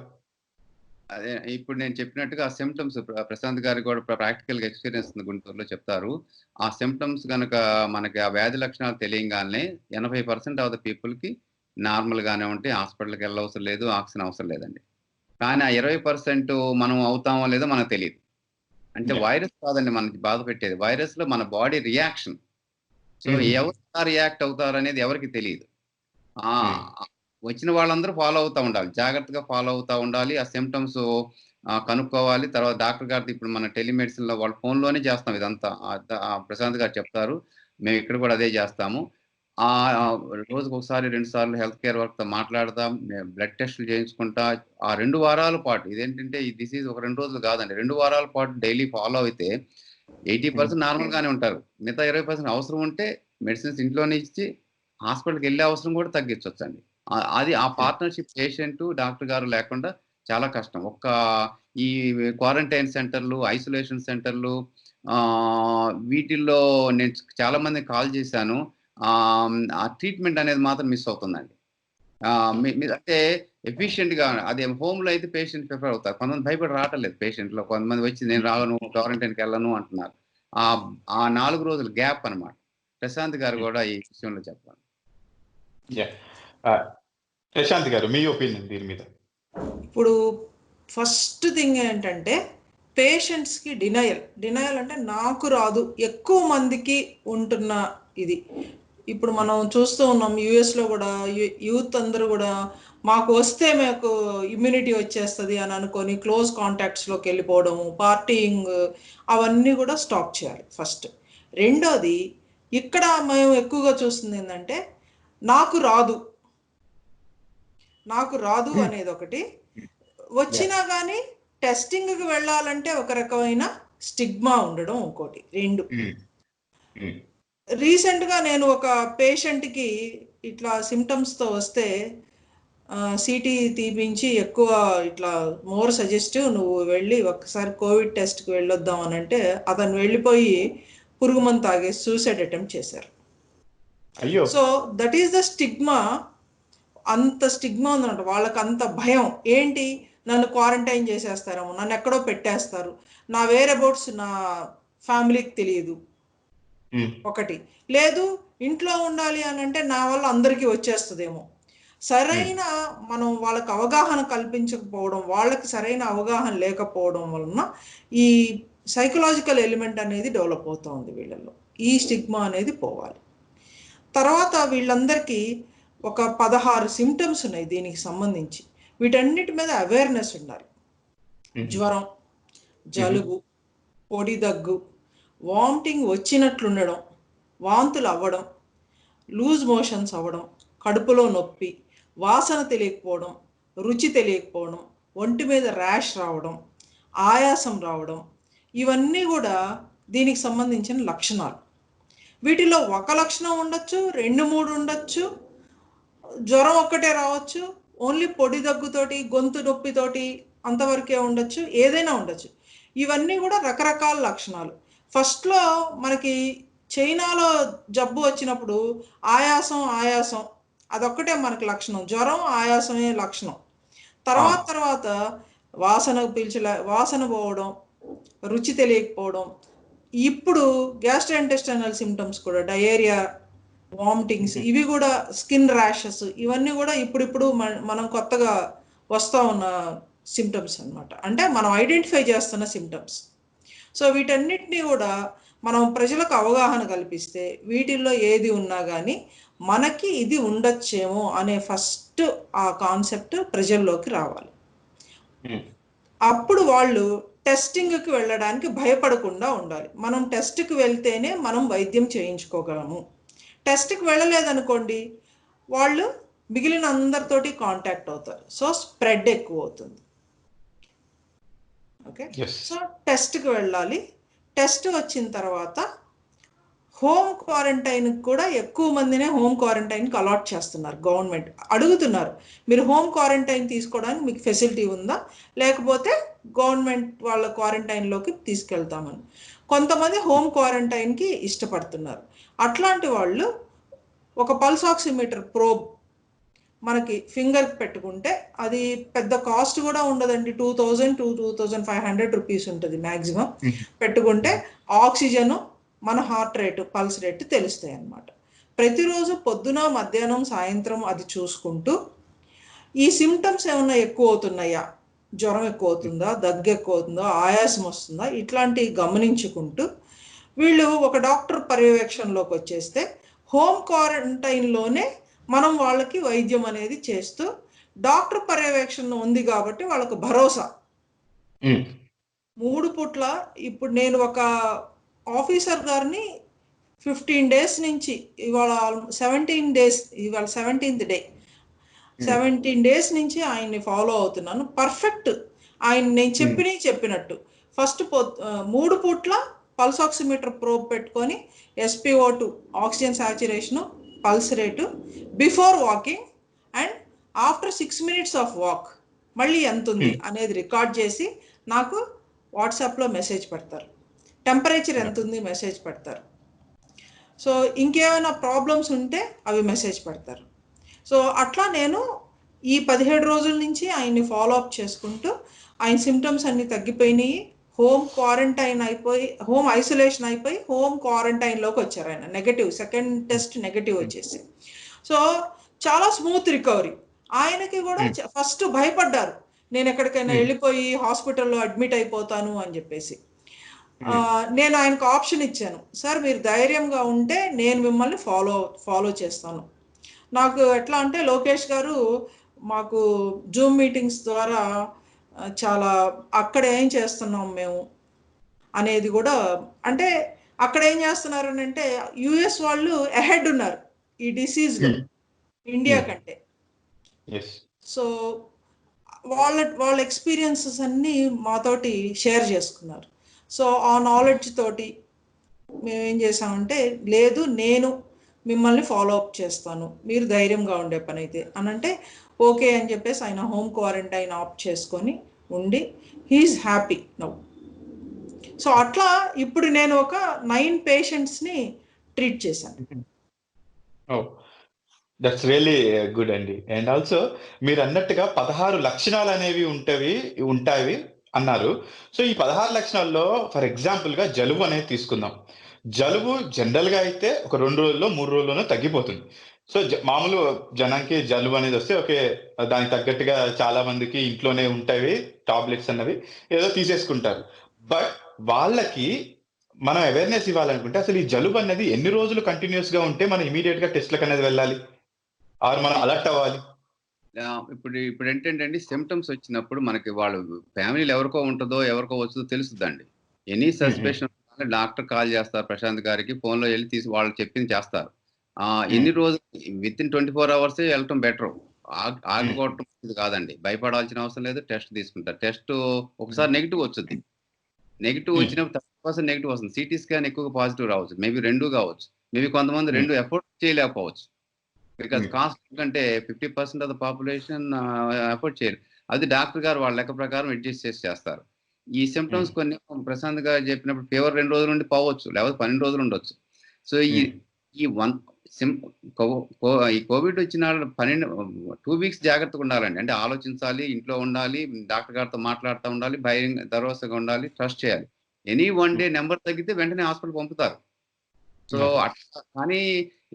అదే ఇప్పుడు నేను చెప్పినట్టుగా ఆ సిమ్టమ్స్ ప్రశాంత్ గారికి కూడా ప్రాక్టికల్‌గా ఎక్స్‌పీరియన్స్ ఉంది గుంటూరులో చెప్తారు. ఆ సిమ్టమ్స్ గనక మనకి ఆ వ్యాధి లక్షణాలు తెలియంగాల్నే 80% ఆఫ్ ద పీపుల్‌కి నార్మల్‌గానే ఉంటాయి. హాస్పిటల్‌కి వెళ్ళవసరం లేదు. ఆక్సిజన్ అవసరం లేదండి. కానీ ఆ 20% మనం అవుతామో లేదో మనకు తెలీదు. అంటే వైరస్ కాదండి మనకి బాధ పెట్టేది. వైరస్‌లో మన బాడీ రియాక్షన్. సో ఎవరు ఎలా రియాక్ట్ అవుతారనేది ఎవరికీ తెలీదు. వచ్చిన వాళ్ళందరూ ఫాలో అవుతా ఉండాలి. జాగ్రత్తగా ఫాలో అవుతా ఉండాలి. ఆ సిమ్టమ్స్ కనుక్కోవాలి. తర్వాత డాక్టర్ గారితో ఇప్పుడు మన టెలిమెడిసిన్‌లో వాళ్ళ ఫోన్‌లోనే చేస్తాం ఇదంతా. ప్రశాంత్ గారు చెప్తారు. మేము ఇక్కడ కూడా అదే చేస్తాము. రోజుకొకసారి 2 సార్లు హెల్త్ కేర్ వర్కర్‌తో మాట్లాడతాం. మేము బ్లడ్ టెస్టులు చేయించుకుంటా. ఆ 2 వారాల పాటు ఇదేంటంటే ఈ డిసీజ్ ఒక 2 రోజులు కాదండి. 2 వారాల పాటు డైలీ ఫాలో అయితే 80% నార్మల్‌గానే ఉంటారు. మిగతా 20% అవసరం ఉంటే మెడిసిన్స్ ఇంట్లోనే ఇచ్చి హాస్పిటల్‌కి వెళ్ళే అవసరం కూడా తగ్గించొచ్చండి. అది ఆ పార్ట్నర్‌షిప్ పేషెంటు, డాక్టర్ గారు లేకుండా చాలా కష్టం. ఈ క్వారంటైన్ సెంటర్‌లు, ఐసోలేషన్ సెంటర్‌లు వీటిల్లో నేను చాలా మందికి కాల్ చేశాను. ఆ ట్రీట్మెంట్ అనేది మాత్రం మిస్ అవుతుందండి. అంటే ఎఫిషియెంట్‌గా అదే హోమ్‌లో అయితే పేషెంట్ ప్రిఫర్ అవుతారు. కొంతమంది భయపడి రావటం లేదు పేషెంట్‌లో. కొంతమంది వచ్చి నేను రాను, క్వారంటైన్‌కెళ్ళను అంటున్నారు. ఆ 4 రోజులు గ్యాప్ అన్నమాట. ప్రశాంత్ గారు కూడా ఈ విషయంలో చెప్పాలి. ప్రశాంత్ గారు మీ ఒపీనియన్ దీని మీద? ఇప్పుడు ఫస్ట్ థింగ్ ఏంటంటే పేషెంట్స్కి డినయల్ అంటే నాకు రాదు, ఎక్కువ మందికి ఉంటున్న ఇది. ఇప్పుడు మనం చూస్తూ ఉన్నాం యుఎస్లో కూడా యూత్ అందరూ కూడా మాకు వస్తే మాకు ఇమ్యూనిటీ వచ్చేస్తుంది అని అనుకొని క్లోజ్ కాంటాక్ట్స్లోకి వెళ్ళిపోవడము, పార్టీయింగ్, అవన్నీ కూడా స్టాప్ చేయాలి ఫస్ట్. రెండోది ఇక్కడ మేము ఎక్కువగా చూస్తుంది ఏంటంటే నాకు రాదు అనేది ఒకటి. వచ్చినా కానీ టెస్టింగ్కి వెళ్ళాలంటే ఒక రకమైన స్టిగ్మా ఉండడం ఇంకోటి. 2 రీసెంట్గా నేను ఒక పేషెంట్కి ఇట్లా సిమ్టమ్స్తో వస్తే సిటీ తీపించి ఎక్కువ ఇట్లా మోర్ సజెస్టివ్ నువ్వు వెళ్ళి ఒకసారి కోవిడ్ టెస్ట్కి వెళ్ళొద్దాం అని అంటే అతను వెళ్ళిపోయి పురుగు మందు తాగేసి సూసైడ్ అటెంప్ట్ చేశారు. అయ్యో. So that is the stigma. అంత స్టిగ్మా ఉందన్నమాట. వాళ్ళకి అంత భయం ఏంటి, నన్ను క్వారంటైన్ చేసేస్తారేమో, నన్ను ఎక్కడో పెట్టేస్తారు, నా వేరబౌట్స్ నా ఫ్యామిలీకి తెలియదు ఒకటి. లేదు ఇంట్లో ఉండాలి అని అంటే నా వల్ల అందరికీ వచ్చేస్తుందేమో. సరైన మనం వాళ్ళకి అవగాహన కల్పించకపోవడం, వాళ్ళకి సరైన అవగాహన లేకపోవడం వలన ఈ సైకలాజికల్ ఎలిమెంట్ అనేది డెవలప్ అవుతూ ఉంది వీళ్ళల్లో. ఈ స్టిగ్మా అనేది పోవాలి. తర్వాత వీళ్ళందరికీ ఒక 16 సిమ్టమ్స్ ఉన్నాయి దీనికి సంబంధించి. వీటన్నిటి మీద అవేర్నెస్ ఉండాలి. జ్వరం, జలుబు, పొడి దగ్గు, వామిటింగ్ వచ్చినట్లుండడం, వాంతులు అవ్వడం, లూజ్ మోషన్స్ అవ్వడం, కడుపులో నొప్పి, వాసన తెలియకపోవడం, రుచి తెలియకపోవడం, ఒంటి మీద ర్యాష్ రావడం, ఆయాసం రావడం, ఇవన్నీ కూడా దీనికి సంబంధించిన లక్షణాలు. వీటిలో ఒక లక్షణం ఉండొచ్చు, 2-3 ఉండొచ్చు, జ్వరం ఒక్కటే రావచ్చు, ఓన్లీ పొడి దగ్గుతోటి గొంతు నొప్పితోటి అంతవరకే ఉండొచ్చు, ఏదైనా ఉండొచ్చు. ఇవన్నీ కూడా రకరకాల లక్షణాలు. ఫస్ట్లో మనకి చైనాలో జబ్బు వచ్చినప్పుడు ఆయాసం అదొక్కటే మనకి లక్షణం. జ్వరం, ఆయాసమే లక్షణం. తర్వాత వాసన పోవడం, రుచి తెలియకపోవడం. ఇప్పుడు గ్యాస్ట్రోఇంటెస్టైనల్ సిమ్టమ్స్ కూడా డయేరియా, వామిటింగ్స్, ఇవి కూడా స్కిన్ ర్యాషెస్, ఇవన్నీ కూడా ఇప్పుడు మనం కొత్తగా వస్తూ ఉన్న సిమ్టమ్స్ అన్నమాట. అంటే మనం ఐడెంటిఫై చేస్తున్న సిమ్టమ్స్. సో వీటన్నిటినీ కూడా మనం ప్రజలకు అవగాహన కల్పిస్తే వీటిల్లో ఏది ఉన్నా కానీ మనకి ఇది ఉండొచ్చేమో అనే ఫస్ట్ ఆ కాన్సెప్ట్ ప్రజల్లోకి రావాలి. అప్పుడు వాళ్ళు టెస్టింగ్కి వెళ్ళడానికి భయపడకుండా ఉండాలి. మనం టెస్ట్కి వెళ్తేనే మనం వైద్యం చేయించుకోగలము. టెస్ట్కి వెళ్ళలేదనుకోండి, వాళ్ళు మిగిలిన అందరితోటి కాంటాక్ట్ అవుతారు. సో స్ప్రెడ్ ఎక్కువ అవుతుంది. ఓకే, సో టెస్ట్కి వెళ్ళాలి. టెస్ట్ వచ్చిన తర్వాత హోమ్ క్వారంటైన్కి కూడా ఎక్కువ మందినే హోమ్ క్వారంటైన్కి అలాట్ చేస్తున్నారు. గవర్నమెంట్ అడుగుతున్నారు, మీరు హోమ్ క్వారంటైన్ తీసుకోవడానికి మీకు ఫెసిలిటీ ఉందా, లేకపోతే గవర్నమెంట్ వాళ్ళ క్వారంటైన్లోకి తీసుకెళ్తామని. కొంతమంది హోమ్ క్వారంటైన్కి ఇష్టపడుతున్నారు. అట్లాంటి వాళ్ళు ఒక పల్స్ ఆక్సిమీటర్ ప్రోబ్ మనకి ఫింగర్ పెట్టుకుంటే, అది పెద్ద కాస్ట్ కూడా ఉండదండి. 2000 to 2500 రూపీస్ ఉంటుంది మ్యాక్సిమం. పెట్టుకుంటే ఆక్సిజను, మన హార్ట్ రేటు, పల్స్ రేటు తెలుస్తాయి అన్నమాట. ప్రతిరోజు పొద్దున, మధ్యాహ్నం, సాయంత్రం అది చూసుకుంటూ ఈ సిమ్టమ్స్ ఏమన్నా ఎక్కువ అవుతున్నాయా, జ్వరం ఎక్కువ అవుతుందా, దగ్గు ఎక్కువ అవుతుందా, ఆయాసం వస్తుందా, ఇట్లాంటివి గమనించుకుంటూ వీళ్ళు ఒక డాక్టర్ పర్యవేక్షణలోకి వచ్చేస్తే హోమ్ క్వారంటైన్లోనే మనం వాళ్ళకి వైద్యం అనేది చేస్తూ, డాక్టర్ పర్యవేక్షణ ఉంది కాబట్టి వాళ్ళకు భరోసా. 3 పూట్ల ఇప్పుడు నేను ఒక ఆఫీసర్ గారిని 15 డేస్ నుంచి, ఇవాళ 17 డేస్, ఇవాళ 17th డే, 17 డేస్ నుంచి ఆయన్ని ఫాలో అవుతున్నాను. పర్ఫెక్ట్. ఆయన నేను చెప్పినట్టు ఫస్ట్ 3 పూట్ల పల్స్ ఆక్సిమీటర్ ప్రోబ్ పెట్టుకొని SpO2 oxygen saturation, pulse rate, before walking and after 6 minutes of walk మళ్ళీ ఎంత ఉంది అనేది రికార్డ్ చేసి నాకు వాట్సాప్లో మెసేజ్ పెడతారు. టెంపరేచర్ ఎంత ఉంది మెసేజ్ పెడతారు. సో ఇంకేమైనా ప్రాబ్లమ్స్ ఉంటే అవి మెసేజ్ పెడతారు. సో అట్లా నేను ఈ 17 రోజుల నుంచి ఆయన్ని ఫాలో అప్ చేసుకుంటూ, ఆయన సిమ్టమ్స్ అన్నీ తగ్గిపోయినాయి. హోమ్ క్వారంటైన్ అయిపోయి, హోమ్ ఐసోలేషన్ అయిపోయి హోమ్ క్వారంటైన్లోకి వచ్చారు. ఆయన నెగటివ్, సెకండ్ టెస్ట్ నెగటివ్ వచ్చేసి. సో చాలా స్మూత్ రికవరీ. ఆయనకి కూడా ఫస్ట్ భయపడ్డారు, నేను ఎక్కడికైనా వెళ్ళిపోయి హాస్పిటల్లో అడ్మిట్ అయిపోతాను అని చెప్పేసి. నేను ఆయనకు ఆప్షన్ ఇచ్చాను, సార్ మీరు ధైర్యంగా ఉంటే నేను మిమ్మల్ని ఫాలో చేస్తాను. నాకు ఎట్లా అంటే, లోకేష్ గారు మాకు జూమ్ మీటింగ్స్ ద్వారా చాలా అక్కడ ఏం చేస్తున్నాం మేము అనేది కూడా, అంటే అక్కడ ఏం చేస్తున్నారు అని అంటే, యుఎస్ వాళ్ళు అహెడ్ ఉన్నారు ఈ డిసీజ్లో ఇండియా కంటే. సో వాళ్ళ ఎక్స్పీరియన్సెస్ అన్నీ మాతోటి షేర్ చేసుకున్నారు. సో ఆ నాలెడ్జ్ తోటి మేమేం చేసామంటే, లేదు నేను మిమ్మల్ని ఫాలో అప్ చేస్తాను, మీరు ధైర్యంగా ఉండే పని అయితే అని అంటే ఓకే అని చెప్పేసి ఆయన హోమ్ క్వారంటైన్ ఆప్ చేసుకొని ఉండి హీఈస్ హ్యాపీ నౌ. సో అట్లా ఇప్పుడు నేను ఒక 9 పేషెంట్స్ని ట్రీట్ చేశాను. దట్స్ రియల్లీ గుడ్ అండి. అండ్ ఆల్సో మీరు అన్నట్టుగా 16 లక్షణాలు అనేవి ఉంటాయి అన్నారు. సో ఈ 16 లక్షణాల్లో ఫర్ ఎగ్జాంపుల్గా జలుబు అనేది తీసుకుందాం. జలుబు జనరల్గా అయితే ఒక 2 రోజుల్లో 3 రోజుల్లోనూ తగ్గిపోతుంది. సో మామూలు జనానికి జలుబు అనేది వస్తే ఓకే, దానికి తగ్గట్టుగా చాలా మందికి ఇంట్లోనే ఉంటాయి టాబ్లెట్స్ అన్నవి, ఏదో తీసేసుకుంటారు. బట్ వాళ్ళకి మనం అవేర్నెస్ ఇవ్వాలనుకుంటే, అసలు ఈ జలుబు అనేది ఎన్ని రోజులు కంటిన్యూస్ గా ఉంటే మనం ఇమీడియట్ గా టెస్ట్లకు అనేది వెళ్ళాలి, ఆర్ మనం అలర్ట్ అవ్వాలి? ఇప్పుడు ఏంటంటే సిమ్టమ్స్ వచ్చినప్పుడు మనకి వాళ్ళు ఫ్యామిలీలో ఎవరికో ఉంటుందో ఎవరికో వస్తుందో తెలుస్తుందండి. ఎనీ సస్పెషన్ డాక్టర్ కాల్ చేస్తారు ప్రశాంత్ గారికి, ఫోన్లో వెళ్ళి తీసి వాళ్ళు చెప్పింది చేస్తారు. ఎన్ని రోజులు విత్ ఇన్ 24 hours వెళ్ళటం బెటర్. ఆగిపోవటం ఇది కాదండి, భయపడాల్సిన అవసరం లేదు. టెస్ట్ తీసుకుంటారు. టెస్ట్ ఒకసారి నెగిటివ్ వచ్చింది, నెగిటివ్ వచ్చినప్పుడు 30% నెగిటివ్ వస్తుంది. సిటీ స్కాన్ ఎక్కువగా పాజిటివ్ రావచ్చు, మేబీ 2 కావచ్చు, మేబీ కొంతమంది 2 ఎఫోర్డ్ చేయలేకపోవచ్చు. బికాస్ కాస్ట్ కంటే 50% ఆఫ్ ద పాపులేషన్ ఎఫోర్డ్ చేయరు. అది డాక్టర్ గారు వాళ్ళ లెక్క ప్రకారం అడ్జస్ట్ చేస్తారు. ఈ సిమ్టమ్స్ కొన్ని ప్రశాంత్ గారు చెప్పినప్పుడు ఫీవర్ 2 రోజుల నుండి పోవచ్చు, లేకపోతే 12 రోజులు ఉండొచ్చు. సో ఈ కోవిడ్ వచ్చిన 2 weeks జాగ్రత్తగా ఉండాలండి. అంటే ఆలోచించాలి, ఇంట్లో ఉండాలి, డాక్టర్ గారితో మాట్లాడుతూ ఉండాలి, భరోసాగా ఉండాలి, ట్రస్ట్ చేయాలి. ఎనీ 1 day నెంబర్ తగ్గితే వెంటనే హాస్పిటల్ పంపుతారు. సో అట్లా. కానీ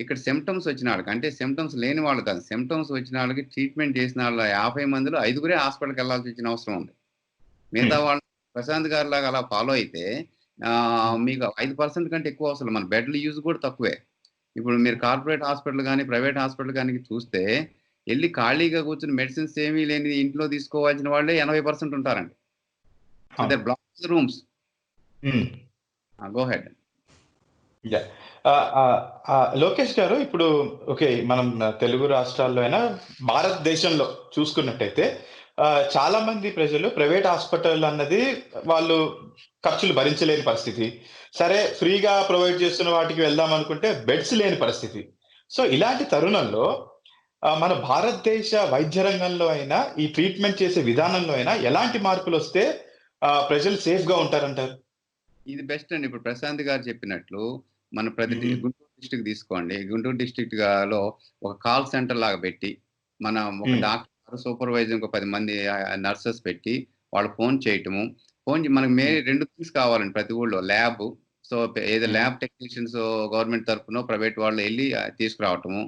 ఇక్కడ సిమ్టమ్స్ వచ్చిన వాళ్ళకి, అంటే సిమ్టమ్స్ లేని వాళ్ళు కాదు, సిమ్టమ్స్ వచ్చిన వాళ్ళకి ట్రీట్మెంట్ చేసిన వాళ్ళ 50 మందిలో 5 హాస్పిటల్కి వెళ్ళాల్సి వచ్చిన అవసరం ఉంది. మిగతా వాళ్ళు ప్రశాంత్ గారి లాగా అలా ఫాలో అయితే మీకు 5% కంటే ఎక్కువ అవసరం. మన బెడ్ల యూజ్ కూడా తక్కువే. ఇప్పుడు మీరు కార్పొరేట్ హాస్పిటల్ కానీ ప్రైవేట్ హాస్పిటల్ కానీ చూస్తే, వెళ్ళి ఖాళీగా కూర్చుని మెడిసిన్స్ ఏమీ లేని ఇంట్లో తీసుకోవాల్సిన వాళ్ళే 80% ఉంటారండి. They block rooms. Go ahead. Yeah. Lokesh గారు, ఇప్పుడు ఓకే, మనం తెలుగు రాష్ట్రాల్లో అయినా భారతదేశంలో చూసుకున్నట్టయితే చాలా మంది ప్రజలు ప్రైవేట్ హాస్పిటల్ అన్నది వాళ్ళు ఖర్చులు భరించలేని పరిస్థితి. సరే, ఫ్రీగా ప్రొవైడ్ చేస్తున్న వాటికి వెళ్దాం అనుకుంటే బెడ్స్ లేని పరిస్థితి. సో ఇలాంటి తరుణంలో మన భారతదేశ వైద్య రంగంలో అయినా, ఈ ట్రీట్మెంట్ చేసే విధానంలో అయినా ఎలాంటి మార్పులు వస్తే ప్రజలు సేఫ్ గా ఉంటారంటారు? ఇది బెస్ట్ అండి. ఇప్పుడు ప్రశాంత్ గారు చెప్పినట్లు మన ప్రతి గుంటూరు డిస్ట్రిక్ట్ తీసుకోండి. గుంటూరు డిస్ట్రిక్ట్ లో ఒక కాల్ సెంటర్ లాగా పెట్టి, మన ఒక డాక్టర్ సూపర్వైజింగ్ ఒక 10 మంది నర్సెస్ పెట్టి వాళ్ళు ఫోన్ చేయటము. మనకు 2 థింగ్స్ కావాలండి ప్రతి ఊళ్ళో. ల్యాబ్, సో ఏదో ల్యాబ్ టెక్నీషియన్స్ గవర్నమెంట్ తరఫున ప్రైవేట్ వాళ్ళు వెళ్ళి తీసుకురావటము.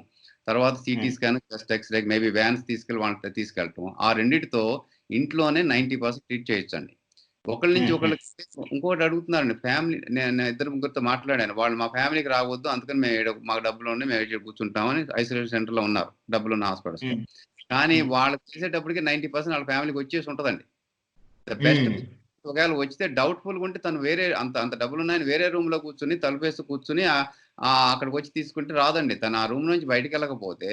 తర్వాత CT scan, chest x-ray, maybe vans తీసుకెళ్ళి వాళ్ళకి తీసుకెళ్ళటము. ఆ రెండింటితో ఇంట్లోనే 90% ట్రీట్ చేయొచ్చండి. ఒకళ్ళ నుంచి ఒకళ్ళకి. ఇంకోటి అడుగుతున్నారండి, ఫ్యామిలీ. నేను 2-3 మాట్లాడాను. వాళ్ళు మా ఫ్యామిలీకి రావద్దు, అందుకని మాకు డబ్బులు ఉన్నాయి, మేము ఇక్కడ కూర్చుంటామని ఐసోలేషన్ సెంటర్ లో ఉన్నారు, డబ్బులు ఉన్న హాస్పిటల్స్ లో. కానీ వాళ్ళకి చేసేటప్పటికి 90% వాళ్ళ ఫ్యామిలీకి వచ్చేసి ఉంటదండి. బెస్ట్. ఒకవేళ వచ్చితే డౌట్ఫుల్ గా ఉంటే తను వేరే అంత డబ్బులు ఉన్నాయని వేరే రూమ్ లో కూర్చుని తలుపేసి కూర్చుని అక్కడికి వచ్చి తీసుకుంటే రాదండి. తను ఆ రూమ్ నుంచి బయటకు వెళ్ళకపోతే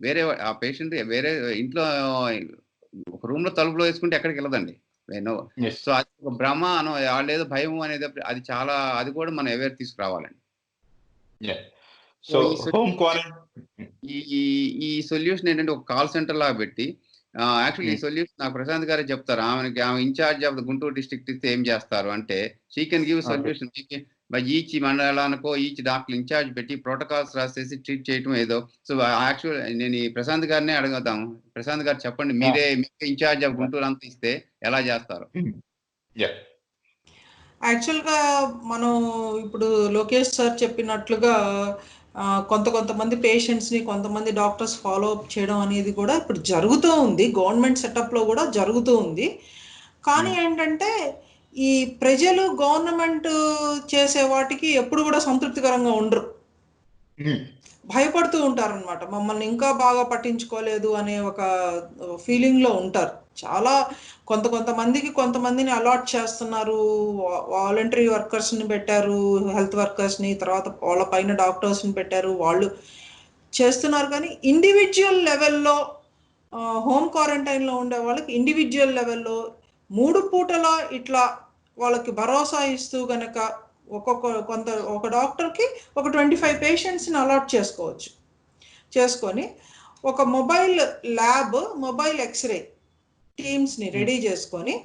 వేరే ఆ పేషెంట్ వేరే ఇంట్లో ఒక రూమ్ లో తలుపులో వేసుకుంటే ఎక్కడికి వెళ్ళదండి. సో అది ఒక భ్రమ వాళ్ళేదో భయం అనేది, అది చాలా, అది కూడా మనం అవేర్ తీసుకురావాలండి. సో ఈ సొల్యూషన్ ఏంటంటే ఒక కాల్ సెంటర్ లాగా పెట్టి, యాక్చువల్లీ ఈ సొల్యూషన్ నాకు ప్రశాంత్ గారే చెప్తారు. ఆమె in-charge of the Guntur district ఇస్తే ఏం చేస్తారు అంటే, she can give solution. Each మండలానికో ఈచ్ డాక్టర్ ఇన్ఛార్జ్ పెట్టి ప్రోటోకాల్స్ రాసేసి ట్రీట్ చేయటం ఏదో. సో యాక్చువల్ నేను ఈ ప్రశాంత్ గారినే అడుగుతాం. ప్రశాంత్ గారు చెప్పండి, మీరే ఇన్ఛార్జ్ ఆఫ్ గుంటూరు అంతా ఇస్తే ఎలా చేస్తారు? యాక్చువల్గా మనం ఇప్పుడు లోకేష్ సార్ చెప్పినట్లుగా కొంతమంది పేషెంట్స్ని కొంతమంది డాక్టర్స్ ఫాలో అప్ చేయడం అనేది కూడా ఇప్పుడు జరుగుతూ ఉంది. గవర్నమెంట్ సెటప్లో కూడా జరుగుతూ ఉంది. కానీ ఏంటంటే ఈ ప్రజలు గవర్నమెంట్ చేసే వాటికి ఎప్పుడు కూడా సంతృప్తికరంగా ఉండరు, భయపడుతూ ఉంటారనమాట. మమ్మల్ని ఇంకా బాగా పట్టించుకోలేదు అనే ఒక ఫీలింగ్లో ఉంటారు. చాలా కొంతమందిని అలాట్ చేస్తున్నారు, వాలంటరీ వర్కర్స్ని పెట్టారు, హెల్త్ వర్కర్స్ని, తర్వాత వాళ్ళ పైన డాక్టర్స్ని పెట్టారు, వాళ్ళు చేస్తున్నారు. కానీ ఇండివిజువల్ లెవెల్లో హోమ్ క్వారంటైన్లో ఉండే వాళ్ళకి ఇండివిజువల్ లెవెల్లో 3 పూటల ఇట్లా వాళ్ళకి భరోసా ఇస్తూ గనక ఒక డాక్టర్కి ఒక 25 పేషెంట్స్ని అలాట్ చేసుకొని ఒక మొబైల్ ల్యాబ్, మొబైల్ ఎక్స్రే టీమ్స్ని రెడీ చేసుకొని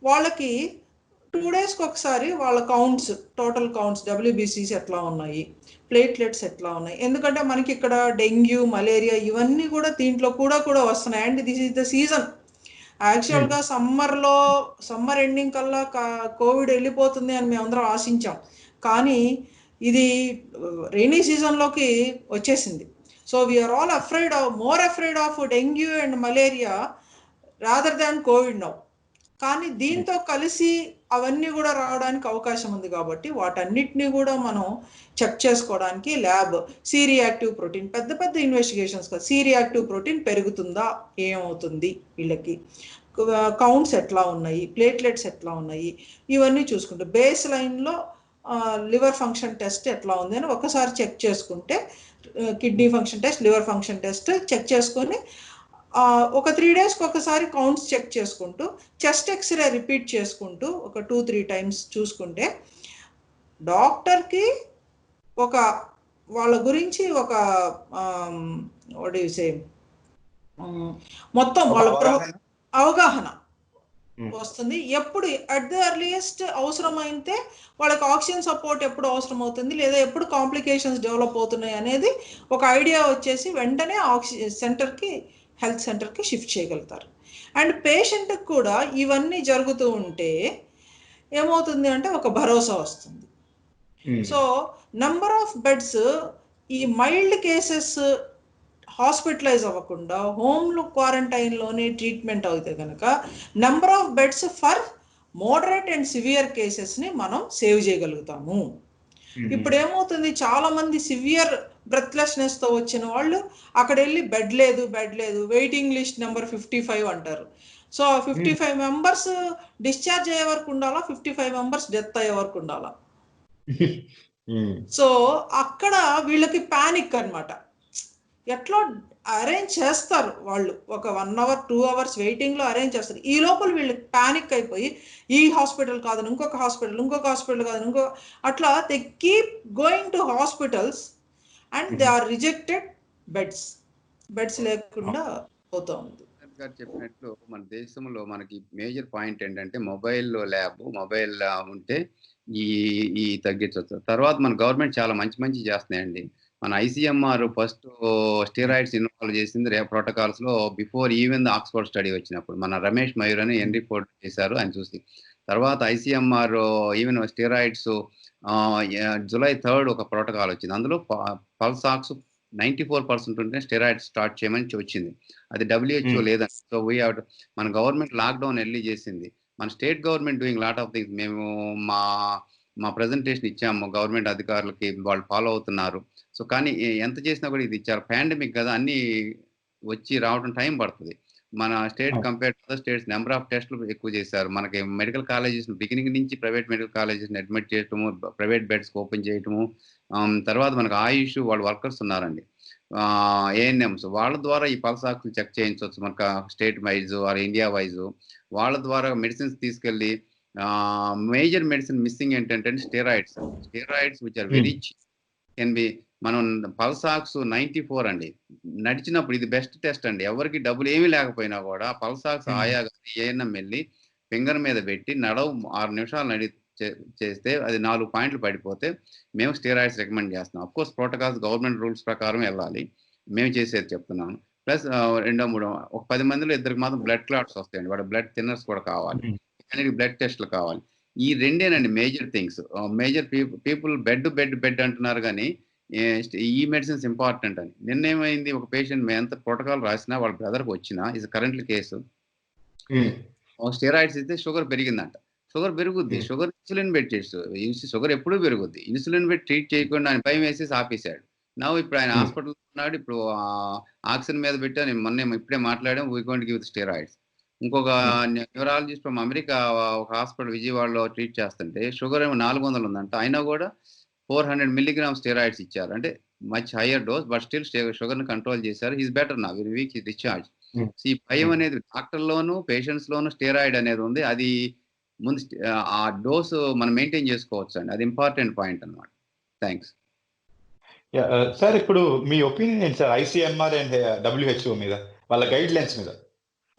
వాళ్ళకి 2 డేస్కి ఒకసారి వాళ్ళ టోటల్ కౌంట్స్, WBCs ఎట్లా ఉన్నాయి, ప్లేట్లెట్స్ ఎట్లా ఉన్నాయి. ఎందుకంటే మనకి ఇక్కడ డెంగ్యూ, మలేరియా ఇవన్నీ కూడా దీంట్లో కూడా వస్తున్నాయి. And this is the season. యాక్చువల్గా సమ్మర్ ఎండింగ్ కల్లా కోవిడ్ వెళ్ళిపోతుంది అని మేమందరం ఆశించాం. కానీ ఇది రైనీ సీజన్లోకి వచ్చేసింది. So we are all more afraid of dengue and malaria rather than Covid now. కానీ దీంతో కలిసి అవన్నీ కూడా రావడానికి అవకాశం ఉంది. కాబట్టి వాటన్నిటినీ కూడా మనం చెక్ చేసుకోవడానికి ల్యాబ్, సి రియాక్టివ్ ప్రోటీన్, పెద్ద ఇన్వెస్టిగేషన్స్ కదా, సి రియాక్టివ్ ప్రోటీన్ పెరుగుతుందా, ఏమవుతుంది, వీళ్ళకి కౌంట్స్ ఎట్లా ఉన్నాయి, ప్లేట్లెట్స్ ఎట్లా ఉన్నాయి, ఇవన్నీ చూసుకుంటే బేస్ లైన్లో లివర్ ఫంక్షన్ టెస్ట్ ఎట్లా ఉంది అని ఒకసారి చెక్ చేసుకుంటే, kidney function test, liver function test check చేసుకొని ఒక 3 డేస్కి ఒకసారి కౌంట్స్ చెక్ చేసుకుంటూ, చెస్ట్ ఎక్స్రే రిపీట్ చేసుకుంటూ ఒక 2-3 టైమ్స్ చూసుకుంటే డాక్టర్కి వాళ్ళ గురించి ఒక మొత్తం వాళ్ళ అవగాహన వస్తుంది. ఎప్పుడు అట్ ద ఎర్లియస్ట్ అవసరమైతే వాళ్ళకి ఆక్సిజన్ సపోర్ట్ ఎప్పుడు అవసరం అవుతుంది, లేదా ఎప్పుడు కాంప్లికేషన్స్ డెవలప్ అవుతున్నాయి అనేది ఒక ఐడియా వచ్చేసి వెంటనే హెల్త్ సెంటర్కి షిఫ్ట్ చేయగలుగుతారు. అండ్ పేషెంట్కి కూడా ఇవన్నీ జరుగుతూ ఉంటే ఏమవుతుంది అంటే ఒక భరోసా వస్తుంది. సో నంబర్ ఆఫ్ బెడ్స్, ఈ మైల్డ్ కేసెస్ హాస్పిటలైజ్ అవ్వకుండా హోమ్ క్వారంటైన్లోనే ట్రీట్మెంట్ అవుతే కనుక number of beds for moderate and severe కేసెస్ని మనం సేవ్ చేయగలుగుతాము. ఇప్పుడు ఏమవుతుంది, చాలా మంది సివియర్ బ్రెత్లెస్నెస్తో వచ్చిన వాళ్ళు అక్కడ వెళ్ళి బెడ్ లేదు, వెయిటింగ్ లిస్ట్ నెంబర్ 55 అంటారు. సో 55 మెంబర్స్ డిశ్చార్జ్ అయ్యే వరకు ఉండాలా, 55 మెంబర్స్ డెత్ అయ్యే వరకు ఉండాలా. సో అక్కడ వీళ్ళకి పానిక్ అన్నమాట. ఎట్లా అరేంజ్ చేస్తారు వాళ్ళు, ఒక 1 అవర్ 2 అవర్స్ వెయిటింగ్ లో అరేంజ్ చేస్తారు. ఈ లోపల వీళ్ళకి పానిక్ అయిపోయి ఈ హాస్పిటల్ కాదని ఇంకొక హాస్పిటల్ కాదని అట్లా they keep going to hospitals and they are rejected beds లేకుండా పోతా ఉంది. గారు చెప్పినట్లు మన దేశంలో మనకి మేజర్ పాయింట్ ఏంటంటే మొబైల్ ఉంటే ఈ తగ్గించవచ్చు. తర్వాత మన గవర్నమెంట్ చాలా మంచి చేస్తున్నాయండి. మన ఐసీఎంఆర్ ఫస్ట్ స్టెరాయిడ్స్ ఇన్వాల్వ్ చేసింది ప్రోటోకాల్స్ లో before even the Oxford study వచ్చినప్పుడు. మన రమేష్ మయూర్ అని ఎన్ రిపోర్ట్ చేశారు ఆయన చూసి. తర్వాత ఐసీఎంఆర్ ఈవెన్ స్టెరాయిడ్స్ జూలై 3 ఒక ప్రోటోకాల్ వచ్చింది. అందులో పల్సాక్స్ 94% ఉంటే స్టెరాయిడ్స్ స్టార్ట్ చేయమని వచ్చింది. అది WHO లేదండి. సో మన గవర్నమెంట్ లాక్డౌన్ ఎర్లీ చేసింది. మన state government doing lot of things. మేము మా ప్రెజెంటేషన్ ఇచ్చాము గవర్నమెంట్ అధికారులకి, వాళ్ళు ఫాలో అవుతున్నారు. సో కానీ ఎంత చేసినా కూడా ఇది ఇచ్చారు. పాండమిక్ కదా, అన్ని వచ్చి రావడం టైం పడుతుంది. మన state compare to other states number of టెస్ట్లు ఎక్కువ చేశారు. మనకి మెడికల్ కాలేజెస్ బిగినింగ్ నుంచి ప్రైవేట్ మెడికల్ కాలేజెస్ అడ్మిట్ చేయటము, ప్రైవేట్ బెడ్స్ ఓపెన్ చేయటము. తర్వాత మనకు ఆయుష్ వాళ్ళు వర్కర్స్ ఉన్నారండి, ఏఎన్ఎంస్, వాళ్ళ ద్వారా ఈ పల్సాక్స్ చెక్ చేయించవచ్చు. మనకు state wise or India wise వాళ్ళ ద్వారా మెడిసిన్స్ తీసుకెళ్ళి మేజర్ మెడిసిన్ మిస్సింగ్ ఏంటంటే steroids which are very cheap can be. మనం పల్సాక్స్ 94 అండి నడిచినప్పుడు ఇది బెస్ట్ టెస్ట్ అండి. ఎవరికి డబ్బులు ఏమీ లేకపోయినా కూడా పల్సాక్స్ ఆయా ఏఎన్ఎం వెళ్ళి ఫింగర్ మీద పెట్టి 6 నిమిషాలు చేస్తే అది 4 పాయింట్లు పడిపోతే మేము స్టెరాయిడ్స్ రికమెండ్ చేస్తున్నాం. Of course protocols government rules ప్రకారం వెళ్ళాలి. మేము చేసేది చెప్తున్నాను. ప్లస్ 2-3 ఒక 10 మందిలో 2 మాత్రం బ్లడ్ క్లాట్స్ వస్తాయండి. వాడు బ్లడ్ థిన్నర్స్ కూడా కావాలి, బ్లడ్ టెస్ట్లు కావాలి. ఈ రెండేనండి major things. Major people bed అంటున్నారు కానీ ఈ మెడిసిన్స్ ఇంపార్టెంట్ అని. నిన్నేమైంది, ఒక పేషెంట్ మేము ఎంత ప్రోటోకాల్ రాసినా వాళ్ళ బ్రదర్కి వచ్చినా, ఇది కరెంట్లీ కేసు, స్టెరాయిడ్స్ ఇస్తే షుగర్ పెరిగిందంట. షుగర్ పెరుగుద్ది, షుగర్ ఇన్సులిన్ పెట్టి షుగర్ ఎప్పుడూ పెరుగుద్ది. ఇన్సులిన్ పెట్టి ట్రీట్ చేయకుండా ఆయన భయం వేసేసి ఆపేశాడు. ఇప్పుడు ఆయన హాస్పిటల్ ఉన్నాడు. ఇప్పుడు ఆక్సిజన్ మీద పెట్టా. మొన్న ఇప్పుడే మాట్లాడాం, we going to give steroids. ఇంకొక న్యూరాలజిస్ట్ ఫ్రమ్ అమెరికా ఒక హాస్పిటల్ విజయవాడలో ట్రీట్ చేస్తుంటే షుగర్ ఏమో 400 ఉందంట. అయినా కూడా 400 milligrams స్టెరాయిడ్స్ ఇచ్చారు. అంటే much higher dose, but still sugar ని కంట్రోల్ చేశారు. ఈజ్ బెటర్ నా వెరీ వీక్ డిశ్చార్జ్. ఈ భయం అనేది డాక్టర్లోను పేషెంట్స్ లోను స్టెరాయిడ్ అనేది ఉంది. అది ముందు ఆ డోస్ మనం మెయింటైన్ చేసుకోవచ్చు అండి. అది ఇంపార్టెంట్ పాయింట్ అన్నమాట. Thanks sir. ఇప్పుడు మీ ఒపీనియన్ ఏంటి సార్ ఐసీఎంఆర్ అండ్ WHO మీద, వాళ్ళ గైడ్ లైన్స్ మీద?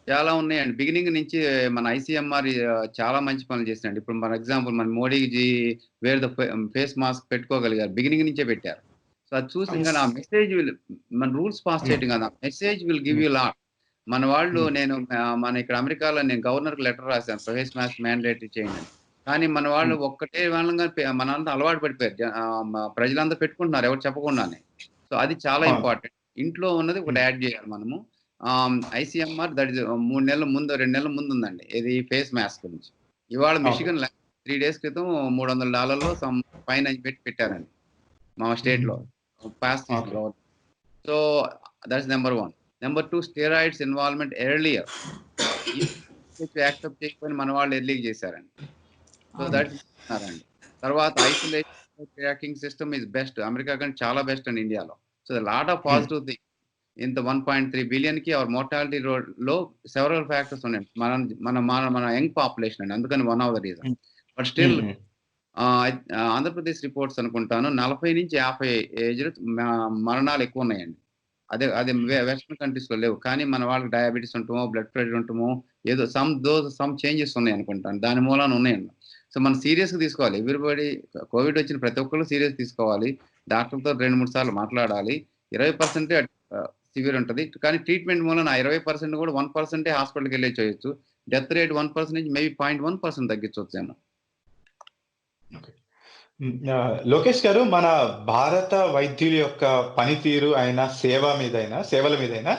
చాలా ఉన్నాయండి. బిగినింగ్ నుంచి మన ఐసీఎంఆర్ చాలా మంచి పనులు చేసినండి. ఇప్పుడు ఫర్ ఎగ్జాంపుల్ మన మోడీజీ వేర్ ద ఫేస్ మాస్క్ పెట్టుకోగలిగారు, బిగినింగ్ నుంచే పెట్టారు. సో అది చూసి ఇంకా నా మెసేజ్ మన రూల్స్ పాస్ చేయడం కదా, message will give you lot. మన వాళ్ళు మన ఇక్కడ అమెరికాలో నేను గవర్నర్కి లెటర్ రాశాను, ఫేస్ మాస్క్ మ్యాండేటరీ చేయండి. కానీ మన వాళ్ళు ఒక్కటే వాళ్ళగా మనంతా అలవాటు పడిపోయారు. ప్రజలందరూ పెట్టుకుంటున్నారు ఎవరు చెప్పకుండానే. సో అది చాలా ఇంపార్టెంట్. ఇంట్లో ఉన్నది ఒకటి యాడ్ చేయాలి మనము. ఐసీఎంఆర్ దట్ ఇస్ 2 నెలల ముందు ఉందండి. ఇది ఫేస్ మాస్క్ గురించి. ఇవాళ మిషిగన్ 3 days క్రితం $300 ఫైన్ అని పెట్టారండి మా స్టేట్ లో పాస్ తీసుకుని. So that's number 1. Number 2, steroids involvement earlier accept చేయకపోయినా మన వాళ్ళు ఎర్లీగా చేశారండి. సో దట్స్ అండి. తర్వాత isolation tracking system is best. America కంటే చాలా బెస్ట్ అండి ఇండియాలో. So lot of positive thing. ఇంత 1.3 billion కి అవర్ మోర్టాలిటీ లో సెవరల్ ఫ్యాక్టర్స్ ఉన్నాయి. మన యంగ్ పాపులేషన్ అండి, అందుకని one of the reason. But still Andhra Pradesh reports అనుకుంటాను 40 నుంచి 50 ఏజ్ మరణాలు ఎక్కువ ఉన్నాయండి. అదే వెస్టర్న్ కంట్రీస్ లో లేవు. కానీ మన వాళ్ళకి డయాబెటీస్ ఉంటామో, బ్లడ్ ప్రెషర్ ఉంటామో, ఏదో సమ్ చేంజెస్ ఉన్నాయి అనుకుంటాను, దాని మూలాన ఉన్నాయండి. సో మనం సీరియస్ గా తీసుకోవాలి. ఎవ్రీబడి కోవిడ్ వచ్చిన ప్రతి ఒక్కరు సీరియస్ తీసుకోవాలి. డాక్టర్తో 2-3 సార్లు మాట్లాడాలి. 20% సివియర్ ఉంటుంది. కానీ ట్రీట్మెంట్ మూలన 20% కూడా 1% హాస్పిటల్కి వెళ్ళే చేయొచ్చు. డెత్ రేట్ 1% నుంచి మేబీ 0.1% తగ్గించవచ్చేమో. లోకేష్ గారు, మన భారత వైద్యుల యొక్క పనితీరు అయినా సేవల మీదైనా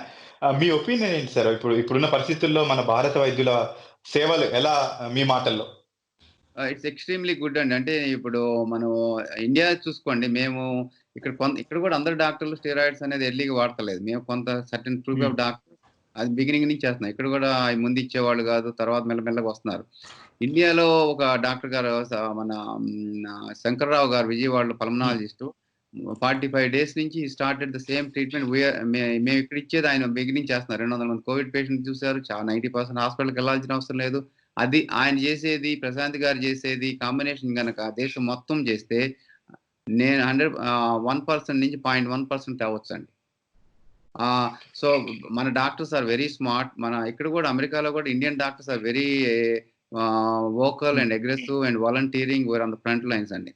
మీ ఒపీనియన్ ఏంటి సార్? ఇప్పుడున్న పరిస్థితుల్లో మన భారత వైద్యుల సేవలు ఎలా మీ మాటల్లో? ఇట్స్ ఎక్స్ట్రీమ్లీ గుడ్ అండి. అంటే ఇప్పుడు మనం ఇండియా చూసుకోండి, మేము ఇక్కడ కూడా అందరు డాక్టర్లు స్టెరాయిడ్స్ అనేది ఎర్లీగా వాడతలేదు. మేము కొంత సర్టన్ గ్రూప్ ఆఫ్ డాక్టర్స్ అది బిగినింగ్ నుంచి చేస్తున్నాం. ఇక్కడ కూడా ముందు ఇచ్చేవాళ్ళు కాదు, తర్వాత మెల్లమెల్లగా వస్తున్నారు. ఇండియాలో ఒక డాక్టర్ గారు మన శంకర్రావు గారు విజయవాడలో పల్మనాలజిస్టు 45 days నుంచి స్టార్టెడ్ ద సేమ్ ట్రీట్మెంట్. మేము ఇక్కడ ఇచ్చేది ఆయన బిగినింగ్ చేస్తున్నారు. 200 మంది కోవిడ్ పేషెంట్ చూశారు. 90% హాస్పిటల్కి వెళ్ళాల్సిన అవసరం లేదు. అది ఆయన చేసేది, ప్రశాంత్ గారు చేసేది కాంబినేషన్ కనుక దేశం మొత్తం చేస్తే నేను 1% నుంచి 0.1% తేవచ్చు అండి. సో మన డాక్టర్స్ ఆర్ వెరీ స్మార్ట్. మన ఇక్కడ కూడా అమెరికాలో కూడా Indian doctors are very vocal and aggressive and volunteering where on the front lines అండి.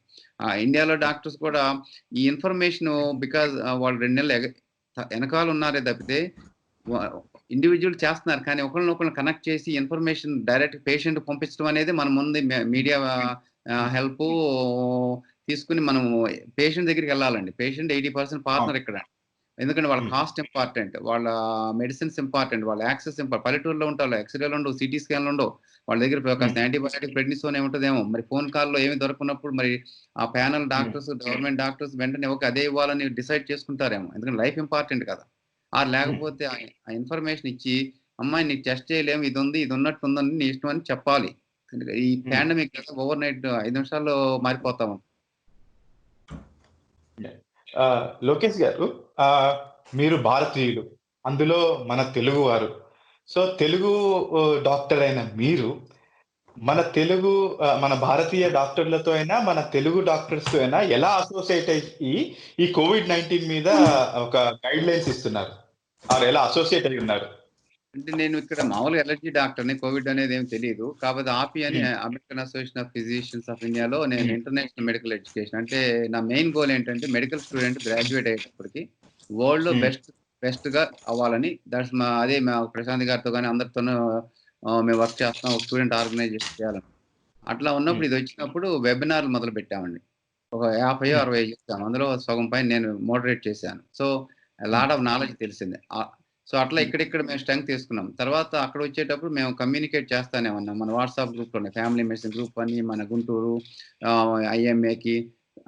ఇండియాలో డాక్టర్స్ కూడా ఈ ఇన్ఫర్మేషన్ బికాజ్ వాళ్ళు 2 నెలలు వెనకాల ఉన్నారే తప్పితే ఇండివిజువల్ చేస్తున్నారు, కానీ ఒకరినొకరు కనెక్ట్ చేసి ఇన్ఫర్మేషన్ డైరెక్ట్ పేషెంట్ పంపించడం అనేది మన ముందు మీడియా హెల్ప్ తీసుకుని మనం పేషెంట్ దగ్గరికి వెళ్ళాలండి. పేషెంట్ 80% పార్ట్నర్ ఇక్కడ. ఎందుకంటే వాళ్ళ కాస్ట్ ఇంపార్టెంట్, వాళ్ళ మెడిసిన్స్ ఇంపార్టెంట్, వాళ్ళ యాక్సెస్ ఇంపార్టెంట్. పల్లెటూరులో ఉంటారు, ఎక్స్రేలు ఉండవు, సిటీ స్కాన్లు ఉండవు, వాళ్ళ దగ్గర కాస్త యాంటీబయాటిక్ ప్రెడ్నిసోన్ ఏముంటుందేమో. మరి ఫోన్ కాల్లో ఏమి దొరకనప్పుడు మరి ఆ ప్యానల్ డాక్టర్స్, గవర్నమెంట్ డాక్టర్స్ వెంటనే ఒక అదే ఇవ్వాలని డిసైడ్ చేసుకుంటారేమో, ఎందుకంటే లైఫ్ ఇంపార్టెంట్ కదా. లేకపోతే ఆ ఇన్ఫర్మేషన్ ఇచ్చి అమ్మాయి నీకు టెస్ట్ చేయలేము, ఇది ఉంది, ఇది ఉన్నట్టు ఉందని నీ ఇష్టం అని చెప్పాలి. ఈ పాండమిక్ ఓవర్ నైట్ 5 నిమిషాల్లో మారిపోతా ఉంటాం. లోకేష్ గారు, మీరు భారతీయులు, అందులో మన తెలుగు వారు. సో తెలుగు డాక్టర్ అయిన మీరు మన భారతీయ డాక్టర్లతో అయినా మన తెలుగు డాక్టర్స్ తో అయినా ఎలా అసోసియేట్ అయ్యి ఈ COVID-19 మీద ఒక గైడ్ లైన్స్ ఇస్తున్నారు, ఎలా అసోసియేట్ అయి ఉన్నారు? అంటే నేను ఇక్కడ మామూలుగా ఎలర్జీ డాక్టర్ని, కోవిడ్ అనేది ఏమి తెలియదు. కాకపోతే ఆపి అని American association of physicians of ఇండియాలో నేను ఇంటర్నేషనల్ మెడికల్ ఎడ్యుకేషన్, అంటే నా మెయిన్ గోల్ ఏంటంటే మెడికల్ స్టూడెంట్ గ్రాడ్యుయేట్ అయ్యేటప్పటికి వరల్డ్ లో బెస్ట్ గా అవ్వాలని. దట్స్ అదే మా ప్రశాంత్ గారితో కానీ అందరితోనూ మేము వర్క్ చేస్తాం, ఒక స్టూడెంట్ ఆర్గనైజేషన్ చేయాలని. అట్లా ఉన్నప్పుడు ఇది వచ్చినప్పుడు వెబినార్లు మొదలు పెట్టామండి. ఒక 50-60 చేస్తాము. అందులో సగం పైన నేను మోడరేట్ చేశాను. సో లాట్ ఆఫ్ నాలెడ్జ్ తెలిసింది. సో అట్లా ఇక్కడిక్కడ మేము స్ట్రెంగ్త్ తీసుకున్నాం. తర్వాత అక్కడ వచ్చేటప్పుడు మేము కమ్యూనికేట్ చేస్తానే ఉన్నాం. మన వాట్సాప్ గ్రూప్లోనే ఫ్యామిలీ మెడిసిన్ గ్రూప్ అని, మన గుంటూరు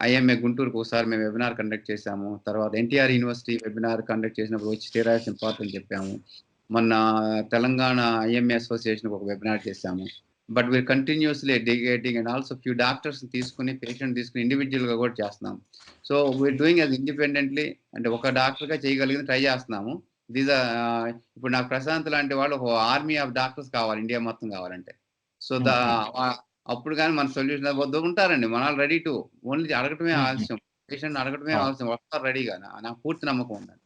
ఐఎంఏ గుంటూరుకు ఒకసారి మేము వెబినార్ కండక్ట్ చేశాము. తర్వాత ఎన్టీఆర్ యూనివర్సిటీ వెబినార్ కండక్ట్ చేసినప్పుడు వచ్చి స్టెరాయిడ్స్ ఇంపార్టెంట్ చెప్పాము. మొన్న తెలంగాణ ఐఎంఏ అసోసియేషన్ ఒక వెబినార్ చేశాము. But we are continuously educating and also few doctors తీసుకుని పేషెంట్ తీసుకుని ఇండివిజువల్గా కూడా చేస్తున్నాం. So we are doing as independently, అంటే ఒక డాక్టర్గా చేయగలిగింది ట్రై చేస్తున్నాము. ఇప్పుడు నాకు ప్రశాంత్ లాంటి వాళ్ళు ఒక ఆర్మీ ఆఫ్ డాక్టర్స్ కావాలి ఇండియా మొత్తం కావాలంటే. సో అప్పుడు కానీ మన సొల్యూషన్ వద్దు ఉంటారండి మన రెడీ టు ఓన్లీ అడగటమే ఆలస్యం, పేషెంట్ అడగటమే ఆలస్యం, వస్తారు రెడీగా. నాకు పూర్తి నమ్మకం ఉందండి.